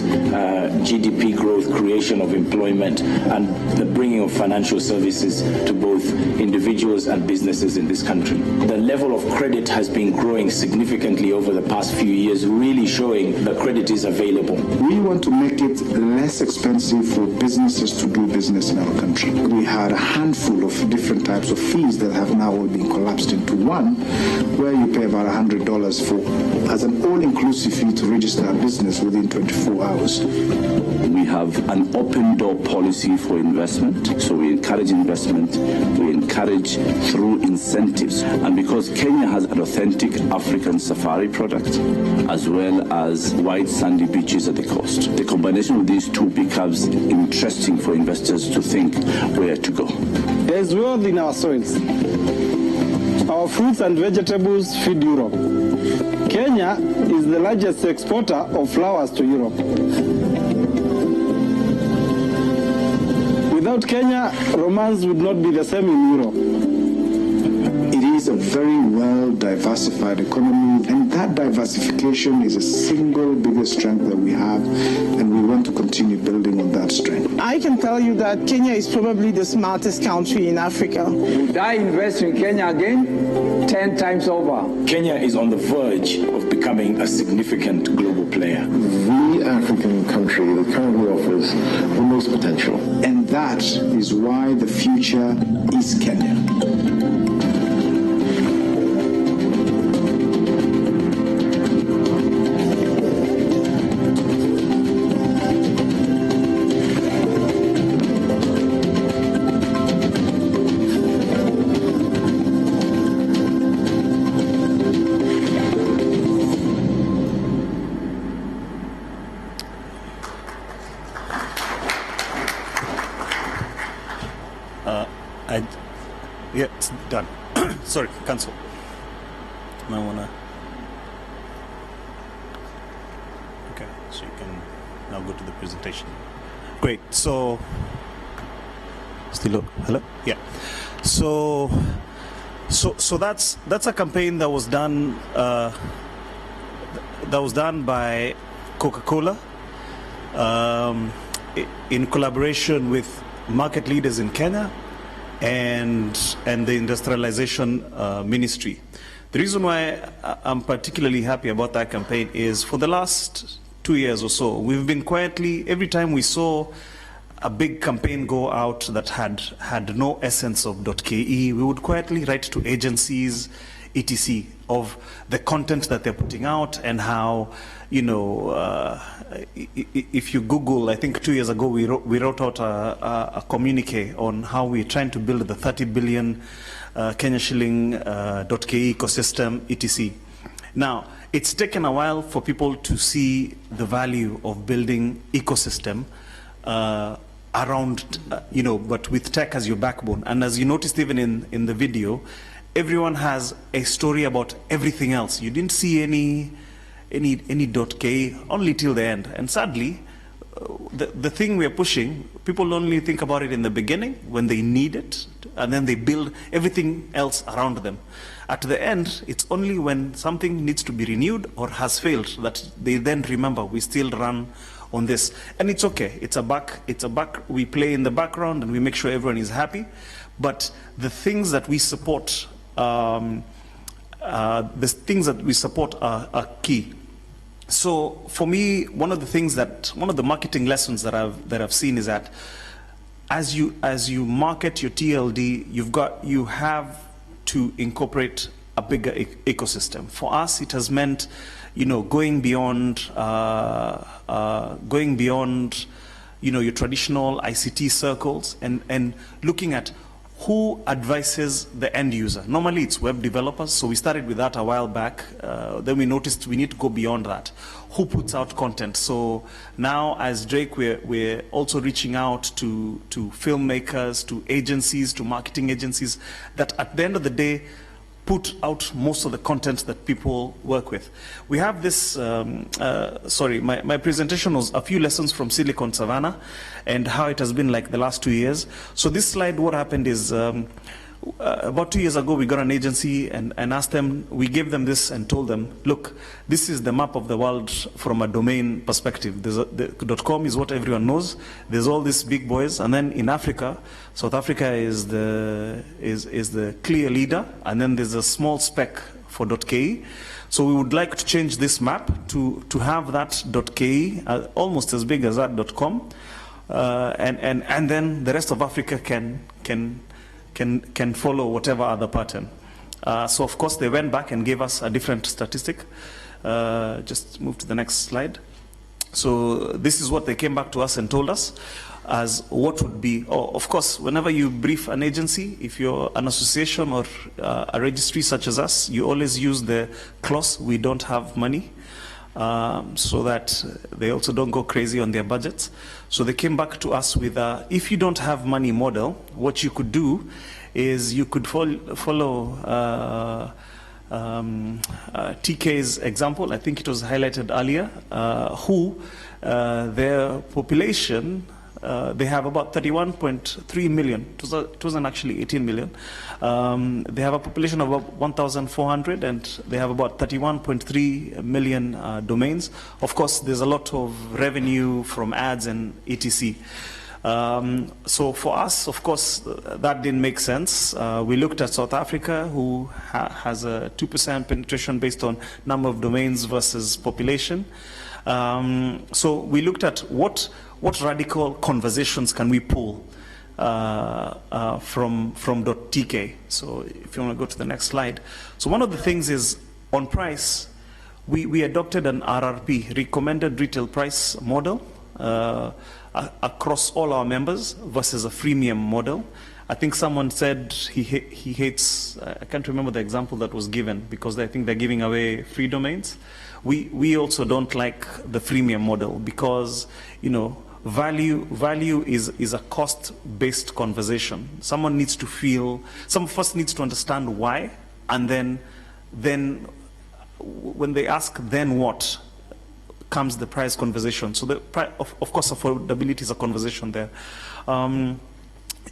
GDP growth, creation of employment, and the bringing of financial services to both individuals and businesses in this country. The level of credit has been growing significantly over the past few years, really showing that credit is available. We want to make it less expensive for businesses to do business in our country. We had a handful of different types of fees that have now all been collapsed into one, where you pay about $100 for as an all-inclusive fee to register a business within 24 hours. We have an open door policy for investment, so we encourage investment, we encourage through incentives, and because Kenya has an authentic African safari product, as well as wide sandy beaches at the coast, the combination of these two becomes interesting for investors to think where to go. There's wealth in our soils. Our fruits and vegetables feed Europe. Kenya is the largest exporter of flowers to Europe. Without Kenya, romance would not be the same in Europe. It is a very well diversified economy, and that diversification is a single biggest strength that we have, and we want to continue building on that strength. I can tell you that Kenya is probably the smartest country in Africa. Would I invest in Kenya again? 10 times over. Kenya is on the verge of becoming a significant global player. The African country that currently offers the most potential. And that is why the future is Kenya. Yeah, it's done. Sorry, cancel. I wanna. Okay, so you can now go to the presentation. Great. So, still hello? Yeah. So that's a campaign that was done. That was done by Coca-Cola in collaboration with market leaders in Kenya and the industrialization ministry. The reason why I'm particularly happy about that campaign is for the last 2 years or so, we've been quietly, every time we saw a big campaign go out that had no essence of .ke, we would quietly write to agencies, etc., of the content that they're putting out and how, you know, if you Google, I think 2 years ago we wrote out a communique on how we're trying to build the 30 billion Kenya shilling .ke ecosystem, etc. Now, it's taken a while for people to see the value of building ecosystem around, you know, but with tech as your backbone. And as you noticed even in the video, everyone has a story about everything else. You didn't see any .ke only till the end. And sadly, the thing we're pushing, people only think about it in the beginning when they need it, and then they build everything else around them. At the end, it's only when something needs to be renewed or has failed that they then remember we still run on this. And it's okay. It's a back. We play in the background and we make sure everyone is happy. But the things that we support, are key. So for me, one of the marketing lessons that I've seen is that as you market your TLD, you have to incorporate a bigger ecosystem. For us, it has meant, you know, going beyond you know, your traditional ICT circles and looking at who advises the end user. Normally it's web developers, so we started with that a while back. Then we noticed we need to go beyond that. Who puts out content? So now as Drake, we're also reaching out to filmmakers, to agencies, to marketing agencies that at the end of the day put out most of the content that people work with. We have this, sorry, my presentation was a few lessons from Silicon Savannah and how it has been like the last 2 years. So this slide, what happened is, about 2 years ago, we got an agency and asked them, we gave them this and told them, look, this is the map of the world from a domain perspective. The .com is what everyone knows. There's all these big boys. And then in Africa, South Africa is the clear leader. And then there's a small speck for .ke. So we would like to change this map to have that .ke almost as big as that .com. And then the rest of Africa can follow whatever other pattern. So of course they went back and gave us a different statistic. Just move to the next slide. So this is what they came back to us and told us as what would be, of course, whenever you brief an agency, if you're an association or a registry such as us, you always use the clause, we don't have money, so that they also don't go crazy on their budgets. So they came back to us with a, if you don't have money model, what you could do is you could follow TK's example. I think it was highlighted earlier, who their population, they have about 31.3 million. It wasn't actually 18 million. They have a population of about 1,400 and they have about 31.3 million domains. Of course, there's a lot of revenue from ads and etc. So for us, of course, that didn't make sense. We looked at South Africa, who has a 2% penetration based on number of domains versus population. So we looked at what radical conversations can we pull from .tk. So if you want to go to the next slide. So one of the things is on price, we adopted an RRP, recommended retail price model, across all our members versus a freemium model. I think someone said he hates, I can't remember the example that was given because I think they're giving away free domains. We also don't like the freemium model because, you know, value is a cost-based conversation. Someone first needs to understand why, and then when they ask then what, comes the price conversation. So of course affordability is a conversation there.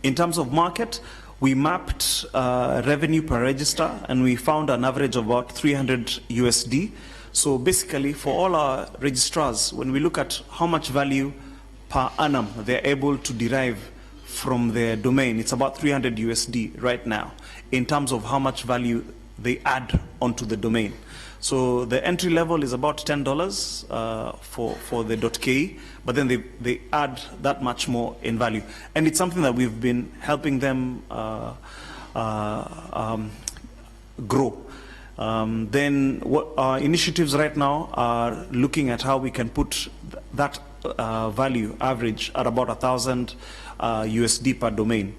In terms of market, we mapped revenue per register and we found an average of about 300 USD. So basically for all our registrars, when we look at how much value per annum they're able to derive from their domain, it's about 300 USD right now in terms of how much value they add onto the domain. So the entry level is about $10 for the .ke, but then they add that much more in value. And it's something that we've been helping them grow. Then what our initiatives right now are looking at how we can put that value average at about 1,000 USD per domain.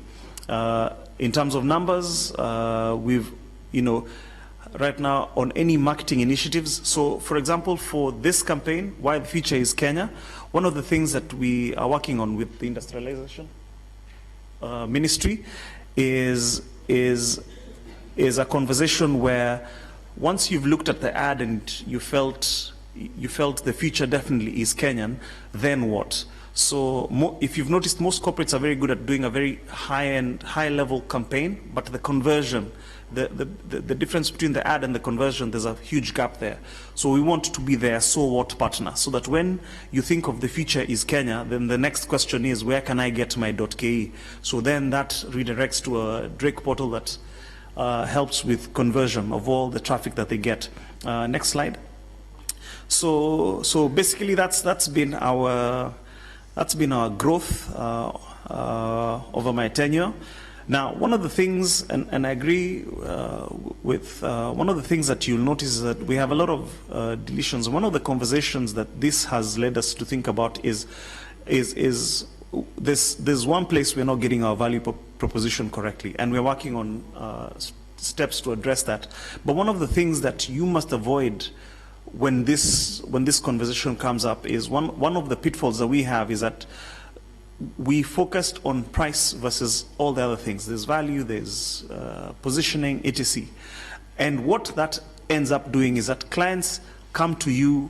In terms of numbers, we've, right now on any marketing initiatives. So for example, for this campaign, Why the Future is Kenya, one of the things that we are working on with the industrialization ministry is a conversation where once you've looked at the ad and you felt the future definitely is Kenyan, then what? So if you've noticed, most corporates are very good at doing a very high-end, high-level campaign, but the conversion, the difference between the ad and the conversion, there's a huge gap there. So we want to be their so what partner, so that when you think of the future is Kenya, then the next question is, where can I get my .ke? So then that redirects to a Drake portal that helps with conversion of all the traffic that they get. Next slide. So basically that's been our growth over my tenure. Now, one of the things, and I agree with one of the things that you'll notice is that we have a lot of deletions. One of the conversations that this has led us to think about is there's one place we're not getting our value proposition correctly, and we're working on steps to address that. But one of the things that you must avoid when this conversation comes up is one of the pitfalls that we have is that we focused on price versus all the other things. There's value, there's positioning, etc. And what that ends up doing is that clients come to you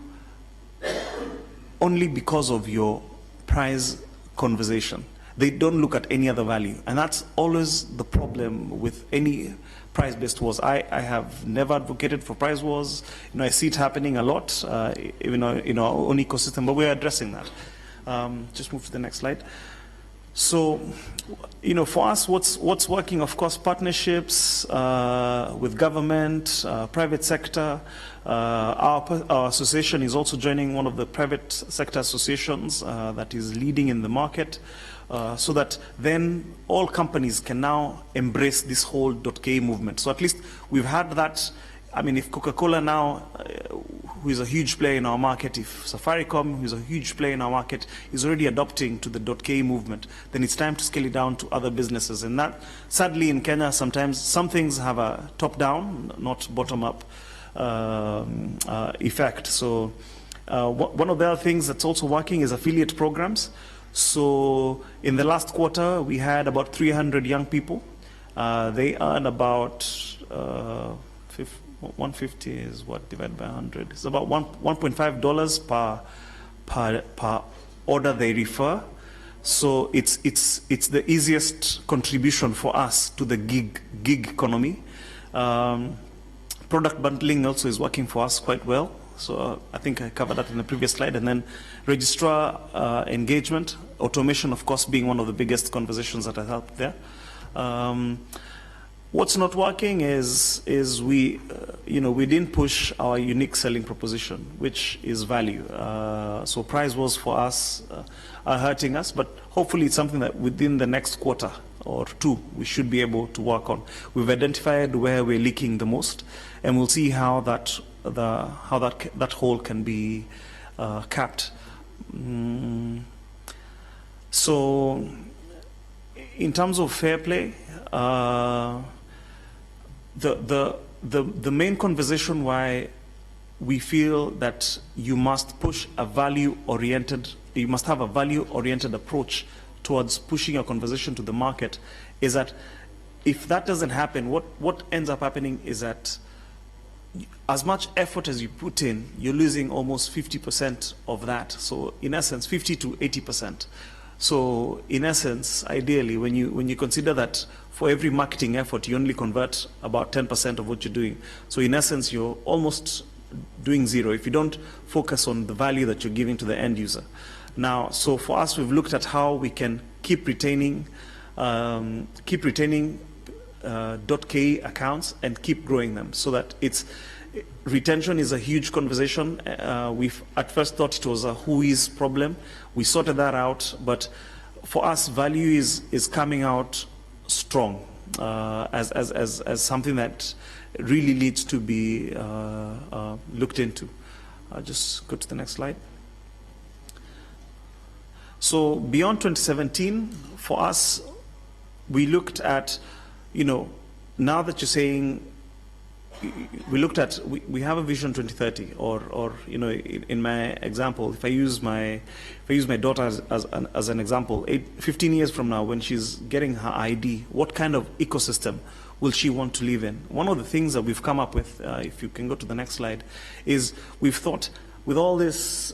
only because of your price conversation. They don't look at any other value. And that's always the problem with any price-based wars. I have never advocated for price wars. I see it happening a lot, even in our own ecosystem, but we're addressing that. Just move to the next slide. So, for us, what's working? Of course, partnerships with government, private sector. Our association is also joining one of the private sector associations that is leading in the market, so that then all companies can now embrace this whole .ke movement. So at least we've had that. I mean, if Coca-Cola now, who is a huge player in our market, if Safaricom, who is a huge player in our market, is already adopting to the .ke movement, then it's time to scale it down to other businesses. And that, sadly, in Kenya, sometimes some things have a top-down, not bottom-up effect. So one of the other things that's also working is affiliate programs. So in the last quarter, we had about 300 young people. They earn about 150 is what divided by 100. It's about $1.5 per order they refer. So it's the easiest contribution for us to the gig economy. Product bundling also is working for us quite well. So I think I covered that in the previous slide. And then registrar engagement, automation, of course, being one of the biggest conversations that I helped there. What's not working is we, we didn't push our unique selling proposition, which is value. So price wars for us are hurting us, but hopefully it's something that within the next quarter or two we should be able to work on. We've identified where we're leaking the most, and we'll see how that hole can be capped. So, in terms of fair play, the main conversation why we feel that you must push a you must have a value-oriented approach towards pushing your conversation to the market is that if that doesn't happen, what ends up happening is that as much effort as you put in, you're losing almost 50% of that. So in essence, 50 to 80%. So in essence, ideally, when you consider that for every marketing effort, you only convert about 10% of what you're doing. So in essence, you're almost doing zero if you don't focus on the value that you're giving to the end user. Now, so for us, we've looked at how we can keep retaining .ke accounts and keep growing them, so that retention is a huge conversation. We've at first thought it was a whois problem. We sorted that out, but for us, value is coming out strong as something that really needs to be looked into. I'll just go to the next slide. So beyond 2017, for us, we looked at, now that you're saying, we looked at, we have a vision 2030, or in my example, if I use my daughter as an example, 15 years from now, when she's getting her ID, what kind of ecosystem will she want to live in? One of the things that we've come up with, if you can go to the next slide, is we've thought with all this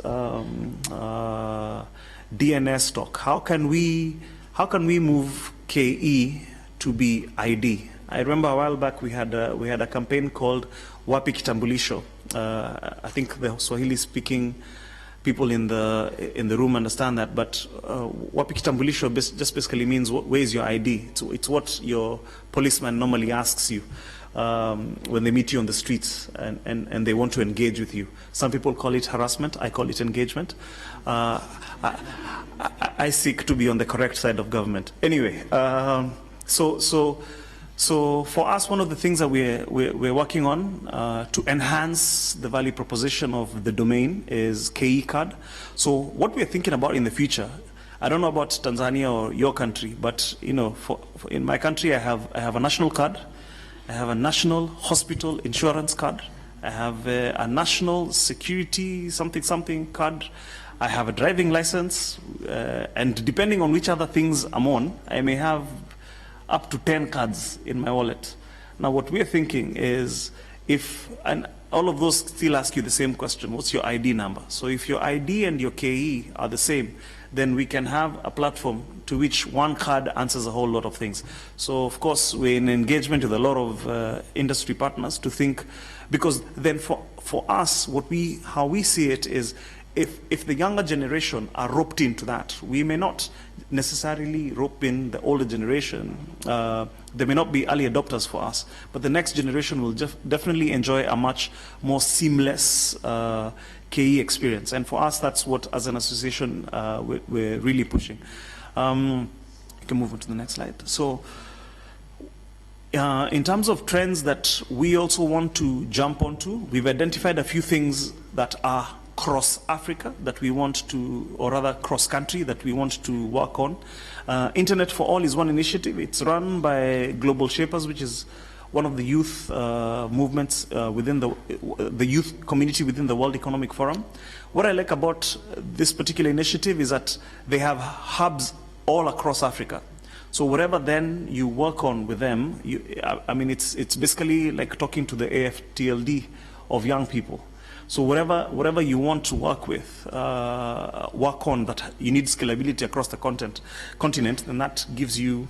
DNS talk, how can we move KE to be ID? I remember a while back we had a campaign called Wapi Kitambulisho. I think the Swahili-speaking people in the room understand that, but Wapi Kitambulisho just basically means where's your ID? It's what your policeman normally asks you when they meet you on the streets and they want to engage with you. Some people call it harassment. I call it engagement. I seek to be on the correct side of government. Anyway, so for us, one of the things that we're working on to enhance the value proposition of the domain is KE card. So what we're thinking about in the future, I don't know about Tanzania or your country, but in my country, I have a national card, I have a national hospital insurance card, I have a national security something card, I have a driving license, and depending on which other things I'm on, I may have up to 10 cards in my wallet. Now what we're thinking is, and all of those still ask you the same question, what's your ID number? So if your ID and your KE are the same, then we can have a platform to which one card answers a whole lot of things. So of course we're in engagement with a lot of industry partners to think, because then for us, how we see it is, if the younger generation are roped into that, we may not necessarily rope in the older generation. They may not be early adopters for us, but the next generation will definitely enjoy a much more seamless KE experience. And for us, that's what, as an association, we're really pushing. You can move on to the next slide. So, in terms of trends that we also want to jump onto, we've identified a few things that are cross Africa that we want to, or rather cross country, that we want to work on. Internet for All is one initiative. It's run by Global Shapers, which is one of the youth movements within the youth community within the World Economic Forum. What I like about this particular initiative is that they have hubs all across Africa. So whatever then you work on with them, I mean, it's basically like talking to the AFTLD of young people. So whatever you want to work with, work on that you need scalability across the continent, then that gives you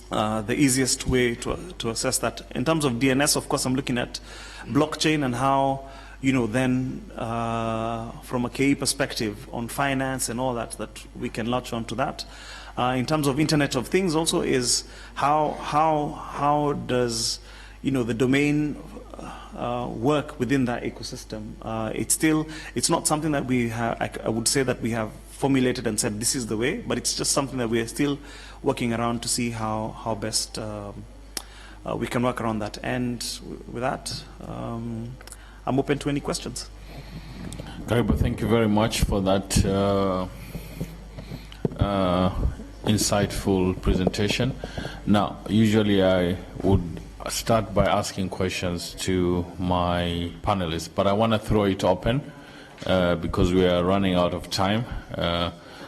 the easiest way to assess that. In terms of DNS, of course, I'm looking at blockchain and how then from a KE perspective on finance and all that we can latch onto that. In terms of Internet of Things also is how does the domain work within that ecosystem. It's not something that we have, I would say that we have formulated and said this is the way, but it's just something that we are still working around to see how best we can work around that. And with that, I'm open to any questions. Kariba, thank you very much for that insightful presentation. Now, usually I would start by asking questions to my panelists, but I want to throw it open because we are running out of time.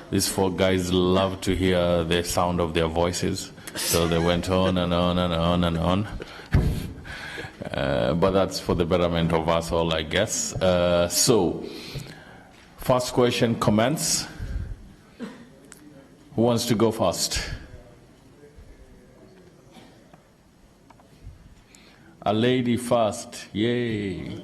These four guys love to hear the sound of their voices, so they went on and on and on and on. But that's for the betterment of us all, I guess. So, first question, comments. Who wants to go first? A lady first, yay.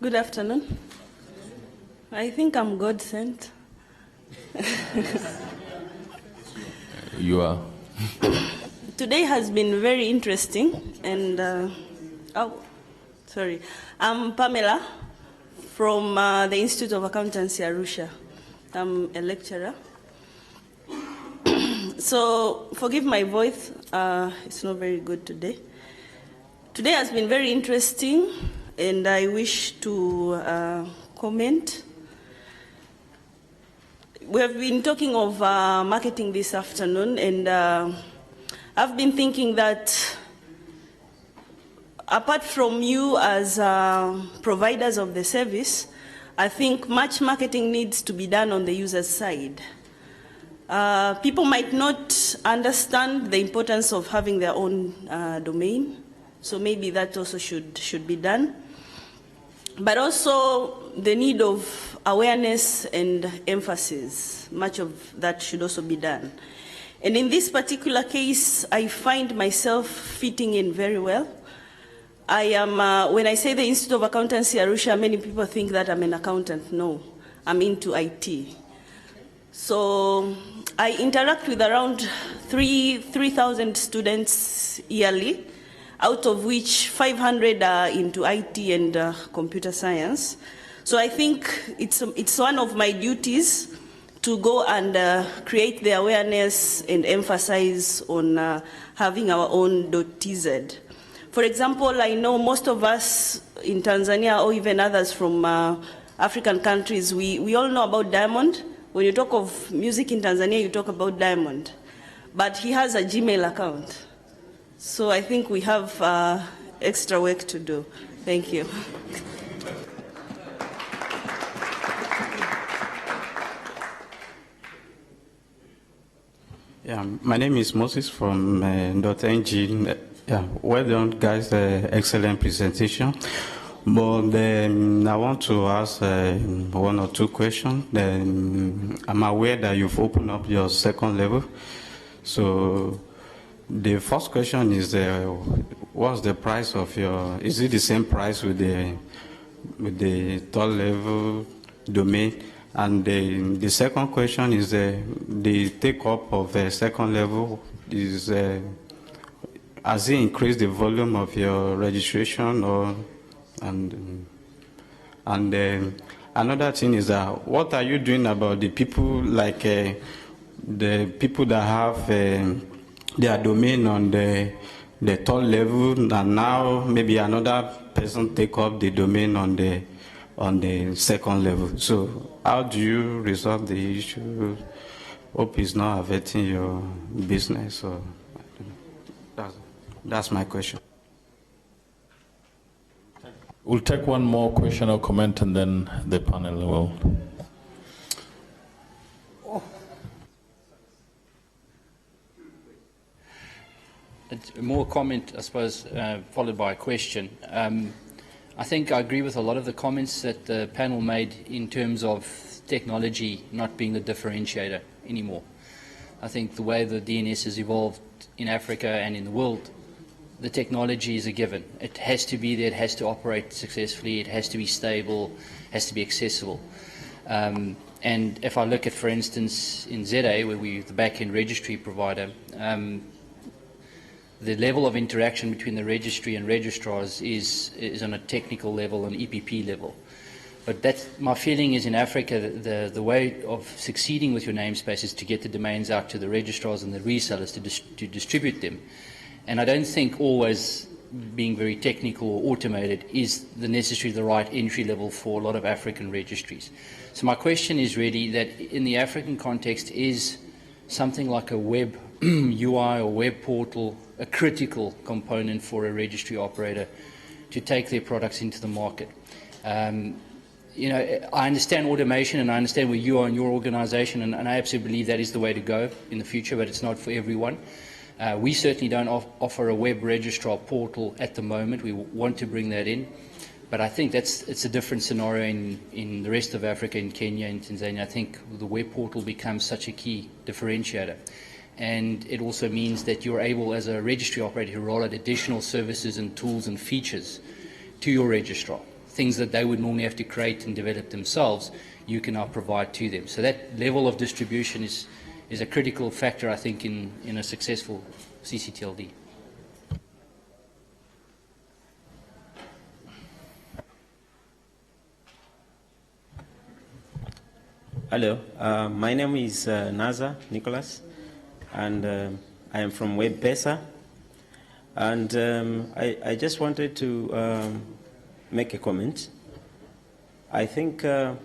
Good afternoon. I think I'm God sent. You are. Today has been very interesting, and I'm Pamela from the Institute of Accountancy, Arusha. I'm a lecturer. So forgive my voice, it's not very good today. Today has been very interesting, and I wish to comment. We have been talking of marketing this afternoon, and I've been thinking that apart from you as providers of the service, I think much marketing needs to be done on the user's side. People might not understand the importance of having their own domain, so maybe that also should be done. But also the need of awareness and emphasis, much of that should also be done. And in this particular case, I find myself fitting in very well. I am, when I say the Institute of Accountancy Arusha, many people think that I'm an accountant. No, I'm into IT. So I interact with around 3,000 students yearly, out of which 500 are into IT and computer science. So I think it's one of my duties to go and create the awareness and emphasize on having our own .tz. For example, I know most of us in Tanzania, or even others from African countries, we all know about Diamond. When you talk of music in Tanzania, you talk about Diamond. But he has a Gmail account. So I think we have extra work to do. Thank you. Yeah, my name is Moses from .NG. Yeah, well done, guys. Excellent presentation. But I want to ask one or two questions. I'm aware that you've opened up your second level. So the first question is, what's the price of your? Is it the same price with the third level domain? And the second question is the take-up of the second level is. Has it increased the volume of your registration, or and another thing is that what are you doing about the people like the people that have their domain on the third level, and now maybe another person take up the domain on the second level? So how do you resolve the issue? Hope it's not affecting your business. Or that's my question. We'll take one more question or comment, and then the panel will. More comment, I suppose, followed by a question. I think I agree with a lot of the comments that the panel made in terms of technology not being the differentiator anymore. I think the way the DNS has evolved in Africa and in the world, the technology is a given. It has to be there, it has to operate successfully, it has to be stable, it has to be accessible. And if I look at, for instance, in ZA, where we're the back-end registry provider, the level of interaction between the registry and registrars is on a technical level, an EPP level. But that's, my feeling is in Africa, the way of succeeding with your namespace is to get the domains out to the registrars and the resellers to distribute them. And I don't think always being very technical or automated is the right entry level for a lot of African registries. So my question is really that in the African context, is something like a web UI or web portal a critical component for a registry operator to take their products into the market? You know, I understand automation and I understand where you are in your organization, and I absolutely believe that is the way to go in the future, but it's not for everyone. We certainly don't offer a web registrar portal at the moment. We want to bring that in, but I think it's a different scenario in the rest of Africa, in Kenya and Tanzania. I think the web portal becomes such a key differentiator, and it also means that you're able as a registry operator to roll out additional services and tools and features to your registrar. Things that they would normally have to create and develop themselves, you can now provide to them. So that level of distribution is a critical factor, I think, in a successful ccTLD. Hello, my name is Naza Nicholas, and I am from WebPesa. And I just wanted to make a comment. I think you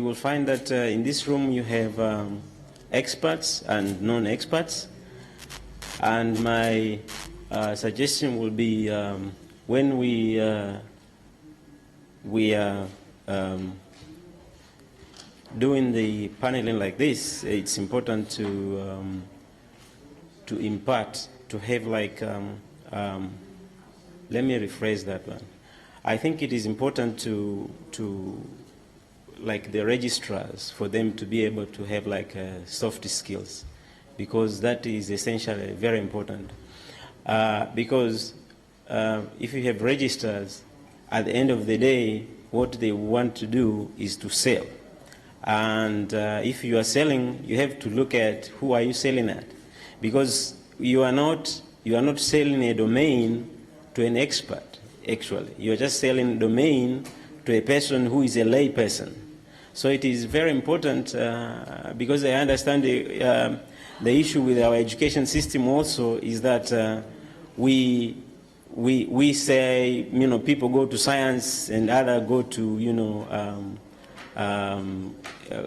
will find that in this room you have experts and non-experts, and my suggestion will be when we are doing the paneling like this, it's important to impart, to have like let me rephrase that one. I think it is important to like the registrars, for them to be able to have like soft skills, because that is essentially very important. Because if you have registrars, at the end of the day, what they want to do is to sell. And if you are selling, you have to look at who are you selling at, because you are not selling a domain to an expert. Actually, you are just selling a domain to a person who is a lay person. So it is very important, because I understand the issue with our education system also is that we say, you know, people go to science and others go to, you know,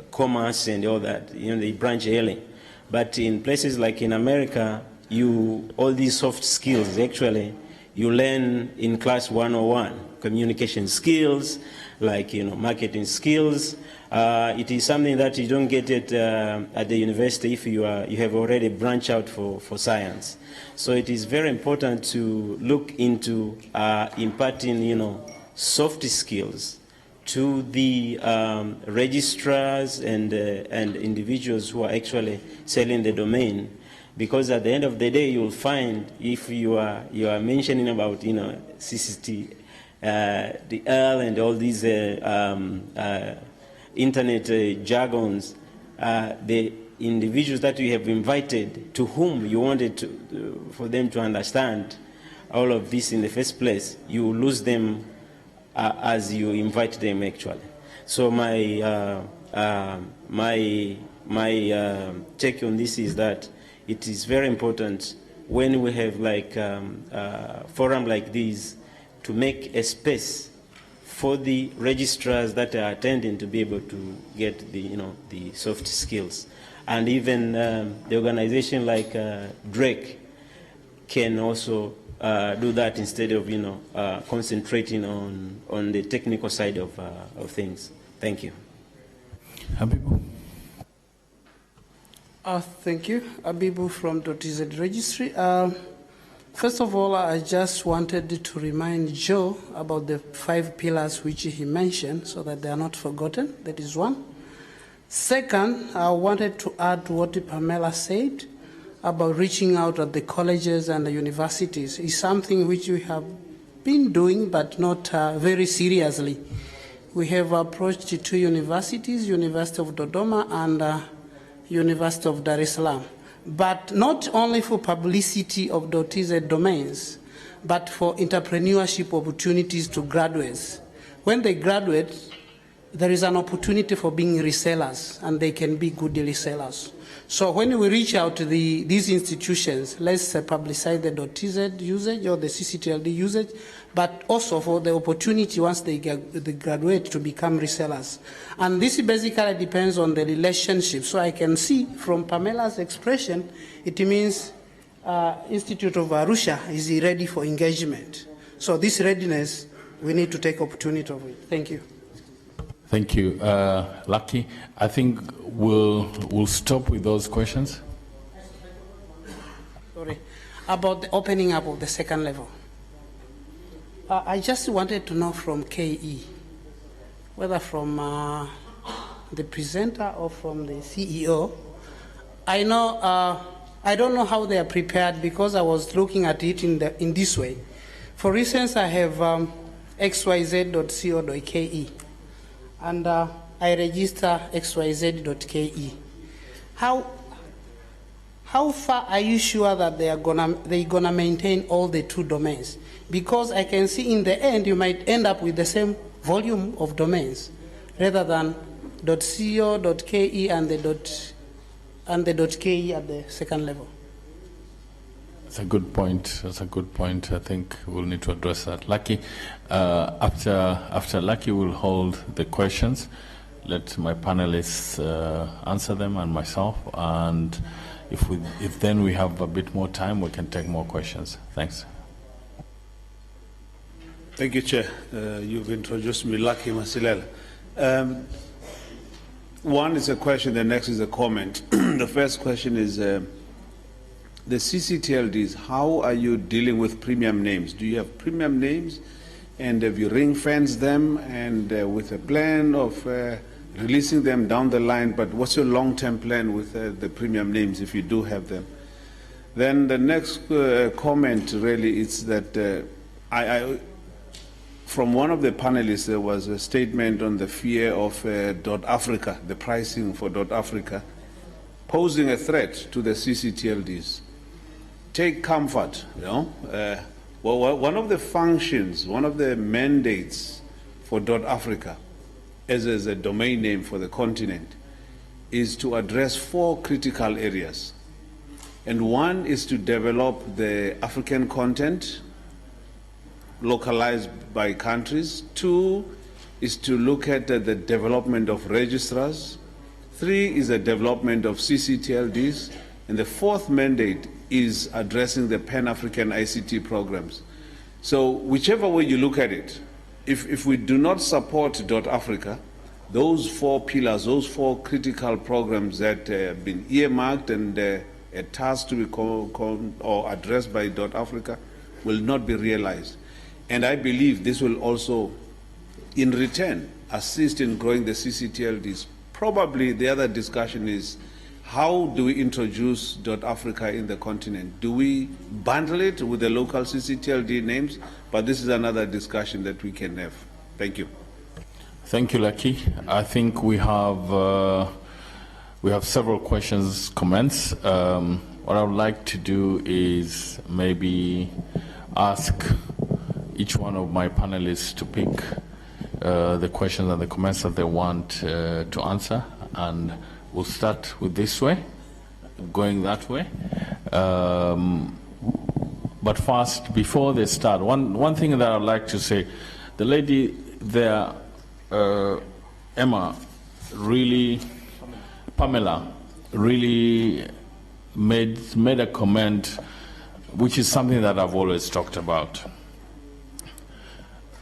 commerce and all that, you know, they branch early. But in places like in America, all these soft skills, actually, you learn in class 101, communication skills, like, you know, marketing skills. It is something that you don't get at the university if you have already branched out for science. So it is very important to look into imparting, you know, soft skills to the registrars and individuals who are actually selling the domain. Because at the end of the day, you'll find, if you are mentioning about, you know, ccTLDs and all these internet jargons, the individuals that you have invited, to whom you wanted for them to understand all of this in the first place, you lose them as you invite them, actually. So my take on this is that it is very important when we have like forum like this to make a space for the registrars that are attending to be able to get the, you know, the soft skills. And even the organization like Drake can also do that instead of, you know, concentrating on the technical side of things. Thank you. Habibu. Thank you. Abibu from .tz Registry. First of all, I just wanted to remind Joe about the 5 pillars which he mentioned so that they are not forgotten. That is one. Second, I wanted to add to what Pamela said about reaching out at the colleges and the universities. It's something which we have been doing, but not very seriously. We have approached 2 universities, University of Dodoma and University of Dar es Salaam, but not only for publicity of .tz domains, but for entrepreneurship opportunities to graduates. When they graduate, there is an opportunity for being resellers, and they can be good resellers. So when we reach out to these institutions, let's publicize the .tz usage or the ccTLD usage, but also for the opportunity once they graduate to become resellers. And this basically depends on the relationship. So I can see from Pamela's expression, it means Institute of Arusha is ready for engagement. So this readiness, we need to take opportunity of it. Thank you. Thank you. Lucky, I think we'll stop with those questions. Sorry. About the opening up of the second level. I just wanted to know from KE, whether from the presenter or from the CEO. I know, I don't know how they are prepared because I was looking at it in this way. For instance, I have xyz.co.ke. and I register xyz.ke. How far are you sure that they're gonna maintain all the 2 domains? Because I can see in the end you might end up with the same volume of domains rather than .co.ke and the .ke at the second level. That's a good point. That's a good point. I think we'll need to address that. Lucky, after Lucky, we'll hold the questions. Let my panelists answer them and myself. And if then we have a bit more time, we can take more questions. Thanks. Thank you, Chair. You've introduced me, Lucky Masilela. One is a question, the next is a comment. The first question is, the ccTLDs, how are you dealing with premium names? Do you have premium names, and have you ring-fenced them, and with a plan of releasing them down the line, but what's your long-term plan with the premium names if you do have them? Then the next comment really is that from one of the panelists, there was a statement on the fear of .Africa, the pricing for .Africa, posing a threat to the ccTLDs. Take comfort, you know. Well, one of the functions, one of the mandates for .Africa, as a domain name for the continent, is to address 4 critical areas. And one is to develop the African content, localized by countries. 2 is to look at the development of registrars. 3 is the development of ccTLDs. And the 4th mandate is addressing the Pan-African ICT programs. So whichever way you look at it, if we do not support .Africa, those 4 pillars, those 4 critical programs that have been earmarked and a task to be or addressed by .Africa will not be realized. And I believe this will also, in return, assist in growing the ccTLDs. Probably the other discussion is, how do we introduce .Africa in the continent? Do we bundle it with the local ccTLD names? But this is another discussion that we can have. Thank you. Thank you, Lucky. I think we have several questions, comments. What I would like to do is maybe ask each one of my panelists to pick the questions and the comments that they want to answer, and we'll start with this way, going that way. But first, before they start, one thing that I'd like to say, the lady there, Pamela, really made a comment, which is something that I've always talked about.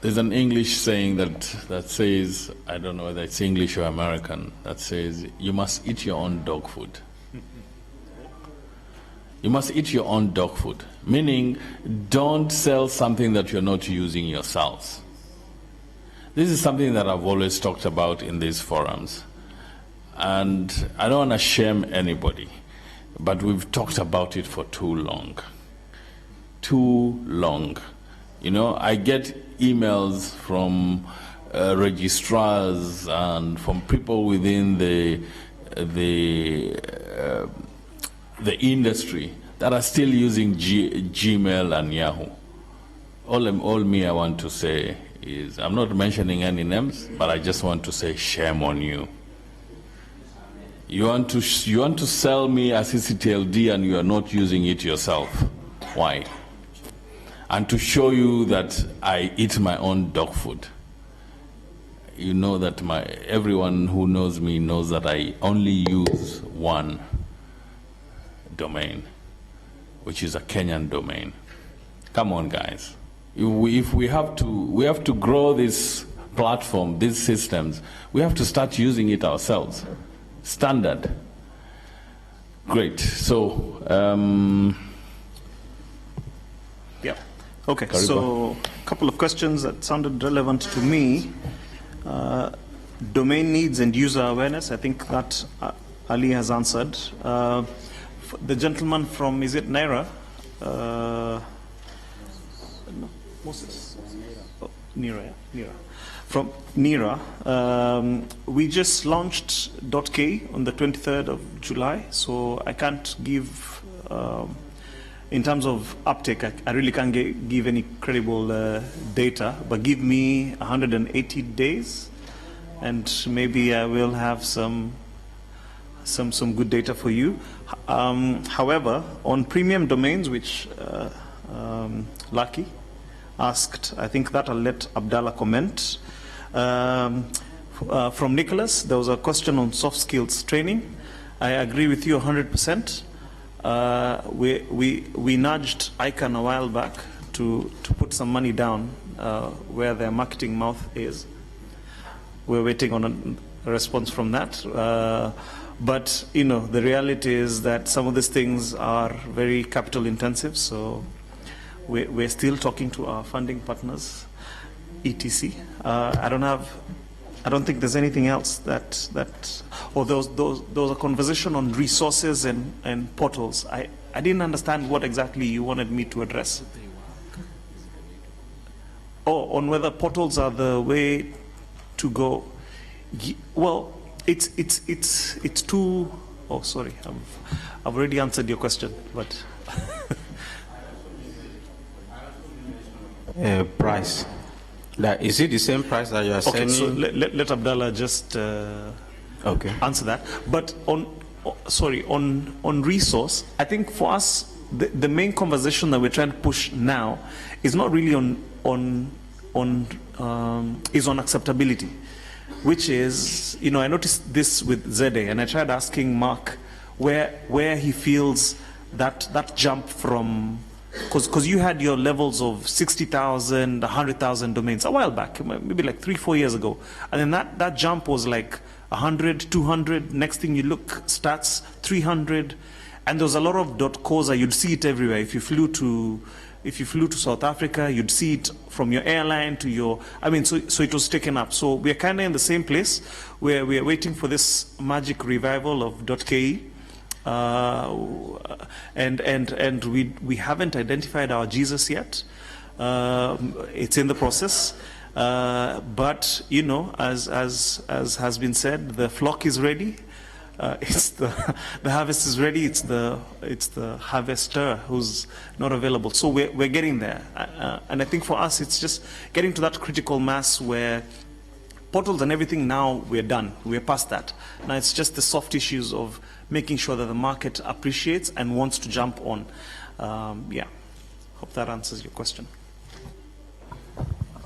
There's an English saying that says, I don't know whether it's English or American, that says, you must eat your own dog food. You must eat your own dog food, meaning don't sell something that you're not using yourselves. This is something that I've always talked about in these forums. And I don't want to shame anybody, but we've talked about it for too long. Too long. You know, I get emails from registrars and from people within the industry that are still using Gmail and Yahoo. All me I want to say is, I'm not mentioning any names, but I just want to say shame on you. You want to sell me a ccTLD and you are not using it yourself. Why? And to show you that I eat my own dog food. You know that everyone who knows me knows that I only use one domain, which is a Kenyan domain. Come on, guys. If we have to grow this platform, these systems, we have to start using it ourselves. Standard. Great. So, yeah. Okay. Kariba. So, a couple of questions that sounded relevant to me. Domain needs and user awareness. I think that Ali has answered. The gentleman from, is it Naira? No, Moses. Oh, Nira, yeah. Nira. From Nira, we just launched .k on the 23rd of July, so I can't give, in terms of uptake, I really can't give any credible data, but give me 180 days, and maybe I will have some good data for you. However, on premium domains, which Lucky asked, I think that I'll let Abdallah comment. From Nicholas, there was a question on soft skills training. I agree with you 100%. We nudged ICANN a while back to put some money down where their marketing mouth is. We're waiting on a response from that. But you know, the reality is that some of these things are very capital intensive, so we're still talking to our funding partners, etc. I don't think there's anything else that or there was a conversation on resources and portals. I didn't understand what exactly you wanted me to address. Oh, on whether portals are the way to go. Well, it's too. Oh, sorry, I've already answered your question, but. Price. Is it the same price that you are saying? Okay, so let Abdallah just answer that. But on resource, I think for us the main conversation that we're trying to push now is not really on acceptability, which is, you know, I noticed this with Zede, and I tried asking Mark where he feels that jump from. Because you had your levels of 60,000, 100,000 domains a while back, maybe like 3-4 years ago. And then that jump was like 100, 200. Next thing you look, stats, 300. And there was a lot of .coza. You'd see it everywhere. If you flew to South Africa, you'd see it from your airline to your, so it was taken up. So we're kind of in the same place where we're waiting for this magic revival of .ke. And we haven't identified our Jesus yet. It's in the process, but you know, as has been said, the flock is ready. It's the harvest is ready. It's the harvester who's not available. So we're getting there, and I think for us it's just getting to that critical mass where portals and everything, now we're done. We're past that. Now it's just the soft issues of making sure that the market appreciates and wants to jump on. Yeah, hope that answers your question.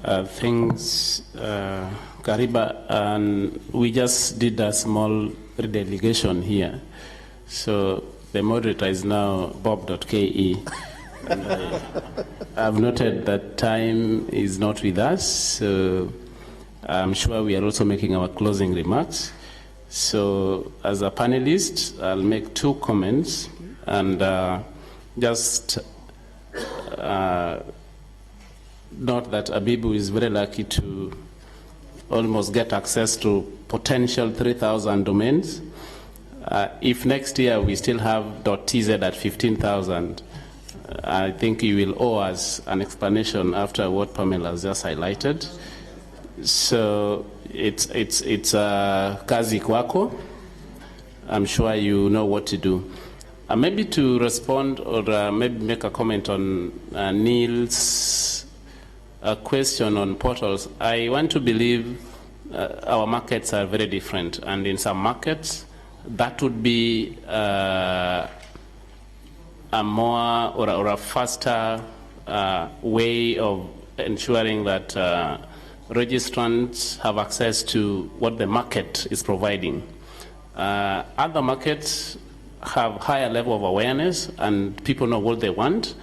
Thanks, Kariba. And we just did a small redelegation here. So the moderator is now bob.ke. And I've noted that time is not with us, so I'm sure we are also making our closing remarks. So as a panelist, I'll make 2 comments and just note that Abibu is very lucky to almost get access to potential 3,000 domains. If next year we still have .tz at 15,000, I think you will owe us an explanation after what Pamela has just highlighted. So it's kazi kwako. I'm sure you know what to do. Maybe to respond or maybe make a comment on Neil's question on portals. I want to believe our markets are very different, and in some markets that would be a more or a faster way of ensuring that registrants have access to what the market is providing. Other markets have higher level of awareness and people know what they want.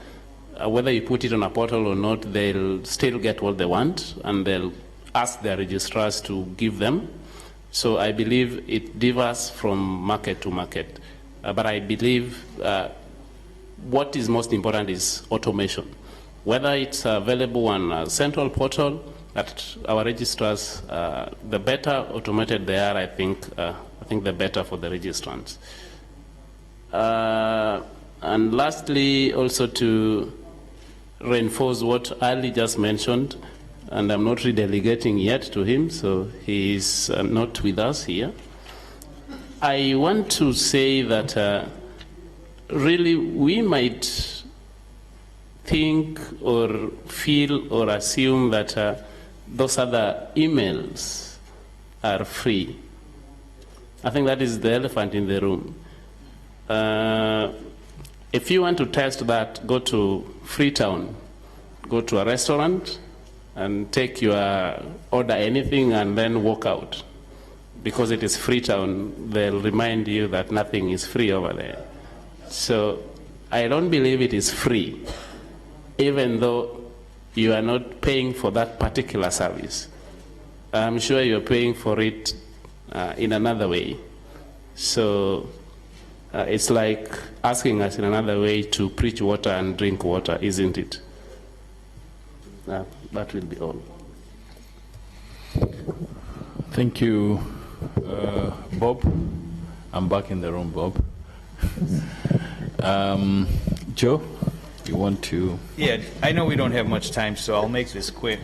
Whether you put it on a portal or not, they'll still get what they want and they'll ask their registrars to give them. So I believe it differs from market to market. But I believe what is most important is automation. Whether it's available on a central portal that our registrars, the better automated they are, I think the better for the registrants. And lastly, also to reinforce what Ali just mentioned, and I'm not redelegating yet to him, so he is not with us here. I want to say that really we might think or feel or assume that those other emails are free. I think that is the elephant in the room. If you want to test that, go to Freetown, go to a restaurant and take your order anything and then walk out. Because it is Freetown, they'll remind you that nothing is free over there. So I don't believe it is free, even though you are not paying for that particular service. I'm sure you're paying for it in another way. So it's like asking us in another way to preach water and drink water, isn't it? That will be all. Thank you, Bob. I'm back in the room, Bob. Joe, you want to? Yeah, I know we don't have much time, so I'll make this quick.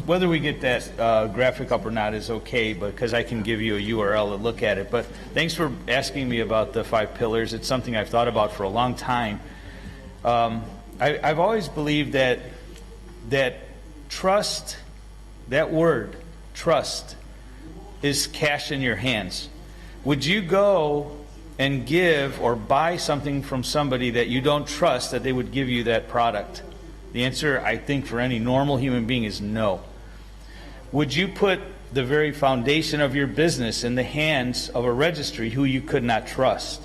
Whether we get that graphic up or not is okay, because I can give you a URL to look at it. But thanks for asking me about the 5 pillars. It's something I've thought about for a long time. I've always believed that trust, that word, trust, is cash in your hands. Would you go and give or buy something from somebody that you don't trust that they would give you that product? The answer, I think, for any normal human being is no. Would you put the very foundation of your business in the hands of a registry who you could not trust?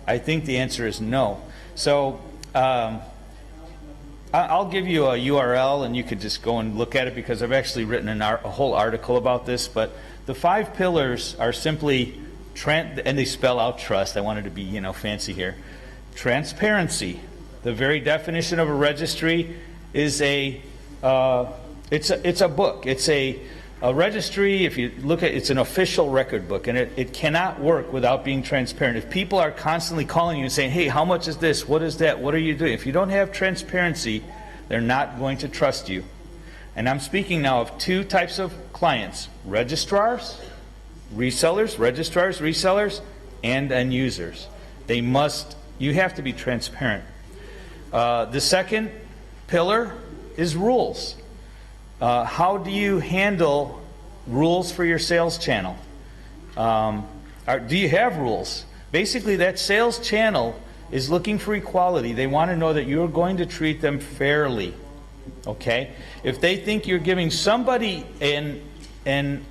I think the answer is no. So I'll give you a URL and you could just go and look at it, because I've actually written a whole article about this. But the 5 pillars are simply, and they spell out trust. I wanted to be, fancy here. Transparency. The very definition of a registry is it's a book. It's a registry. If you look at it's an official record book, and it cannot work without being transparent. If people are constantly calling you and saying, hey, how much is this? What is that? What are you doing? If you don't have transparency, they're not going to trust you. And I'm speaking now of 2 types of clients: registrars, resellers, registrars, resellers, and end users. You have to be transparent. The second pillar is rules. How do you handle rules for your sales channel? Do you have rules? Basically, that sales channel is looking for equality. They want to know that you're going to treat them fairly. Okay? If they think you're giving somebody an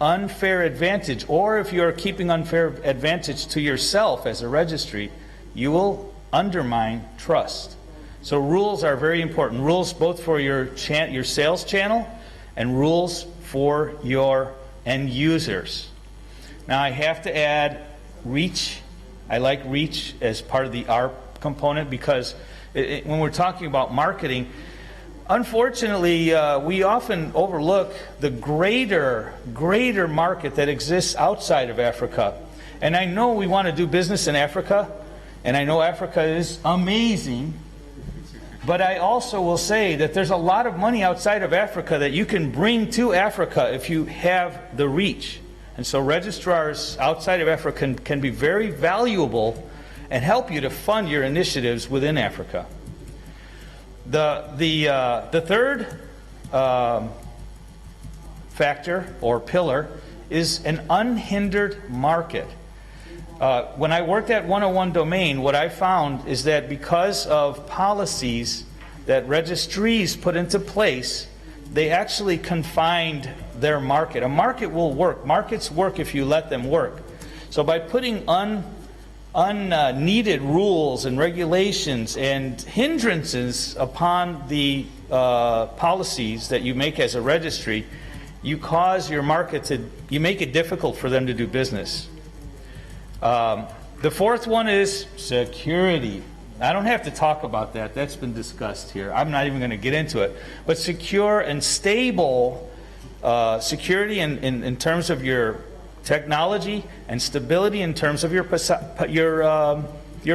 unfair advantage, or if you're keeping unfair advantage to yourself as a registry, you will undermine trust. So rules are very important. Rules both for your sales channel and rules for your end users. Now I have to add reach. I like reach as part of the R component, because when we're talking about marketing, Unfortunately, we often overlook the greater market that exists outside of Africa. And I know we want to do business in Africa, and I know Africa is amazing, but I also will say that there's a lot of money outside of Africa that you can bring to Africa if you have the reach. And so registrars outside of Africa can be very valuable and help you to fund your initiatives within Africa. The third factor or pillar is an unhindered market. When I worked at 101 Domain, what I found is that because of policies that registries put into place, they actually confined their market. A market will work. Markets work if you let them work. So by putting unneeded rules and regulations and hindrances upon the policies that you make as a registry, you cause your market to, you make it difficult for them to do business. The fourth one is security. I don't have to talk about that. That's been discussed here. I'm not even going to get into it. But secure and stable security in terms of your technology and stability in terms of your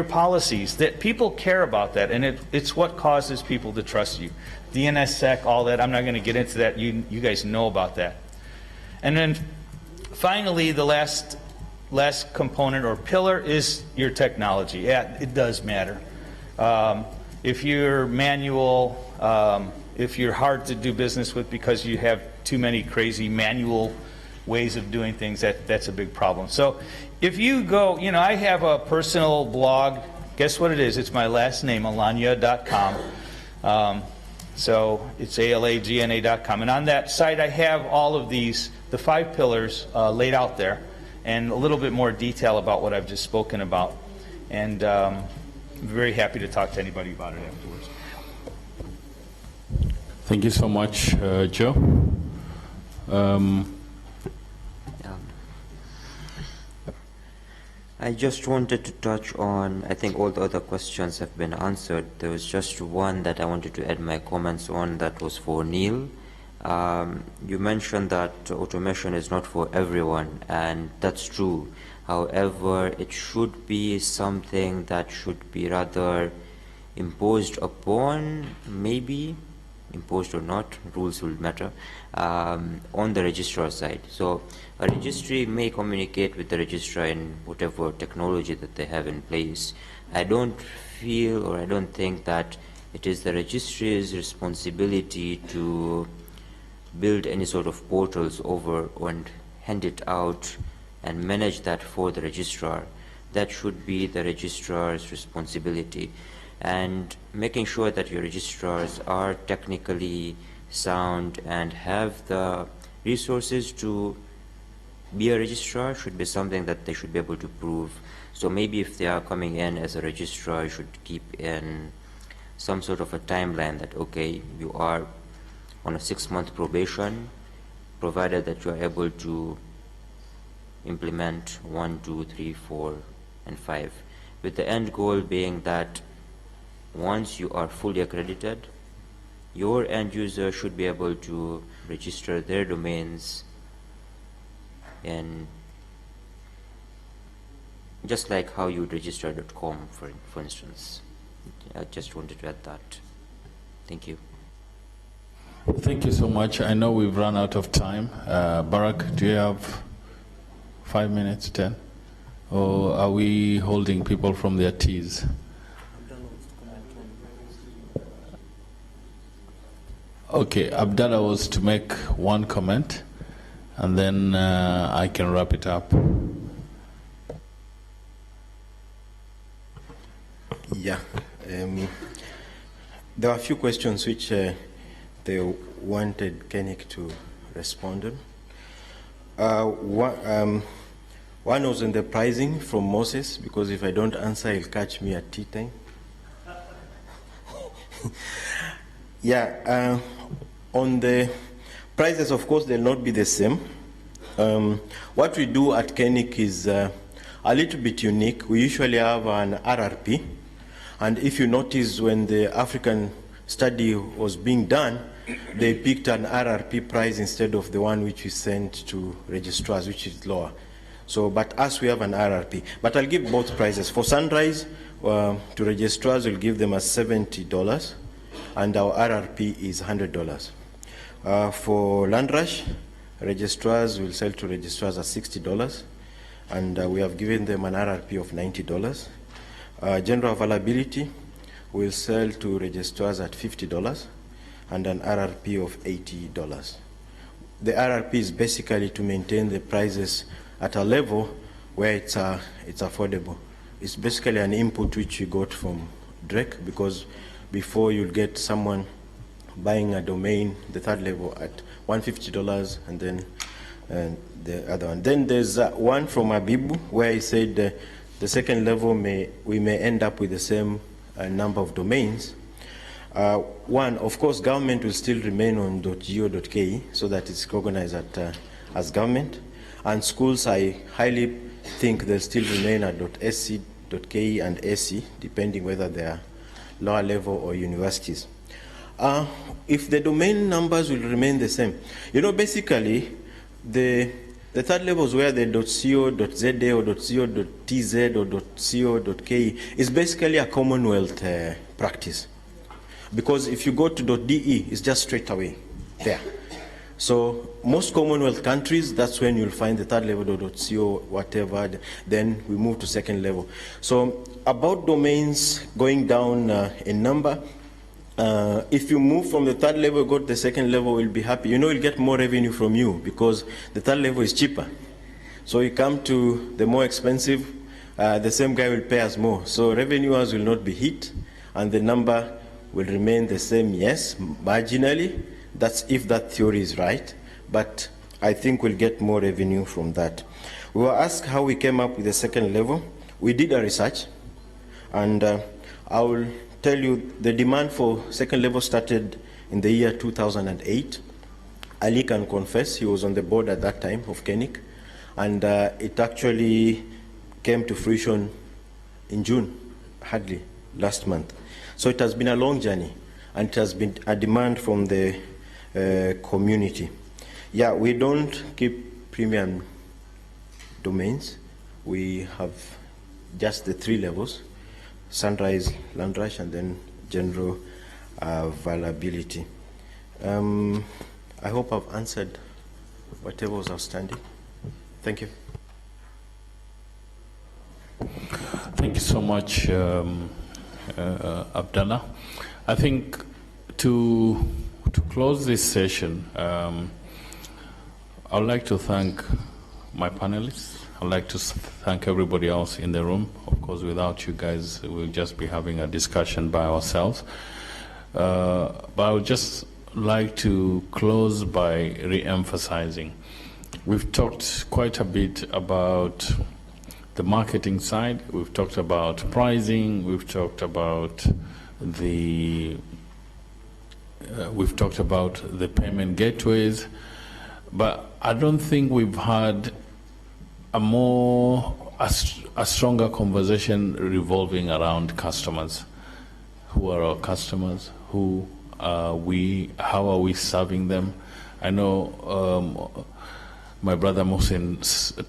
policies. That people care about that, and it's what causes people to trust you. DNSSEC, all that. I'm not going to get into that. You guys know about that. And then finally, the last component or pillar is your technology. Yeah, it does matter. If you're manual, if you're hard to do business with because you have too many crazy manual ways of doing things, that's a big problem. So if you go, I have a personal blog. Guess what it is? It's my last name, Alagna.com. So it's ALAGNA.com. And on that site I have all of these, the 5 pillars laid out there, and a little bit more detail about what I've just spoken about. And I'm very happy to talk to anybody about it afterwards. Thank you so much, Joe. I just wanted to touch on, I think all the other questions have been answered. There was just one that I wanted to add my comments on, that was for Neil. You mentioned that automation is not for everyone, and that's true. However, it should be something that should be rather imposed upon, maybe, imposed or not, rules will matter, on the registrar side. So a registry may communicate with the registrar in whatever technology that they have in place. I don't feel, or I don't think that it is the registry's responsibility to build any sort of portals over and hand it out and manage that for the registrar. That should be the registrar's responsibility. And making sure that your registrars are technically sound and have the resources to be a registrar should be something that they should be able to prove. So maybe if they are coming in as a registrar, you should keep in some sort of a timeline that, okay, you are on a 6-month probation, provided that you are able to implement 1, 2, 3, 4, and 5, with the end goal being that once you are fully accredited, your end user should be able to register their domains in just like how you would register .com, for instance. I just wanted to add that. Thank you. Thank you so much. I know we've run out of time. Barak, do you have 5 minutes, 10? Or are we holding people from their teas? Okay, Abdallah was to make one comment, and then I can wrap it up. Yeah. There are a few questions which they wanted keNIC to respond on. One was on the pricing from Moses, because if I don't answer, he'll catch me at tea time. Yeah, on the prices, of course, they'll not be the same. What we do at keNIC is a little bit unique. We usually have an RRP, and if you notice when the African study was being done, they picked an RRP price instead of the one which we sent to registrars, which is lower. So, but us, we have an RRP. But I'll give both prices. For Sunrise, to registrars, we'll give them as $70, and our RRP is $100. For Landrush, registrars will sell to registrars at $60, and we have given them an RRP of $90. General availability will sell to registrars at $50 and an RRP of $80. The RRP is basically to maintain the prices at a level where it's affordable. It's basically an input which we got from Drake, because before you'll get someone buying a domain, the third level, at $150, and then the other one. Then there's one from Abibu where he said the second level we may end up with the same number of domains. One, of course, government will still remain on .go.ke so that it's recognized as government, and schools, I highly think they'll still remain at .sc.ke and SC, depending whether they are lower level or universities. If the domain numbers will remain the same, you know, basically the third levels where the .co.za or .co.tz or .co.ke is basically a Commonwealth practice. Because if you go to .de, it's just straight away there. So most Commonwealth countries, that's when you'll find the third level, .co, whatever, then we move to second level. So about domains going down in number, if you move from the third level, go to the second level, we'll be happy. You know, you'll get more revenue from you because the third level is cheaper. So you come to the more expensive, the same guy will pay us more. So revenuers will not be hit, and the number will remain the same, yes, marginally. That's if that theory is right, but I think we'll get more revenue from that. We were asked how we came up with the second level. We did a research, and I will tell you the demand for second level started in the year 2008. Ali can confess, he was on the board at that time of keNIC, and it actually came to fruition in June, hardly, last month. So it has been a long journey, and it has been a demand from the community. Yeah, we don't keep premium domains. We have just the three levels: Sunrise, Landrush, and then general availability. I hope I've answered whatever was outstanding. Thank you. Thank you so much, Abdallah. I think to close this session, I would like to thank my panelists. I'd like to thank everybody else in the room. Of course, without you guys, we'll just be having a discussion by ourselves. But I would just like to close by re-emphasizing. We've talked quite a bit about the marketing side. We've talked about pricing. We've talked about the payment gateways. But I don't think we've had a stronger conversation revolving around customers. Who are our customers? Who are we? How are we serving them? I know my brother Mohsin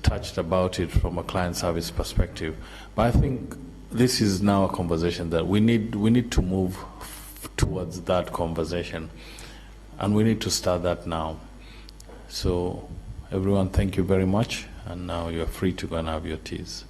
touched about it from a client service perspective, but I think this is now a conversation that we need to move towards that conversation, and we need to start that now. So everyone, thank you very much, and now you're free to go and have your teas.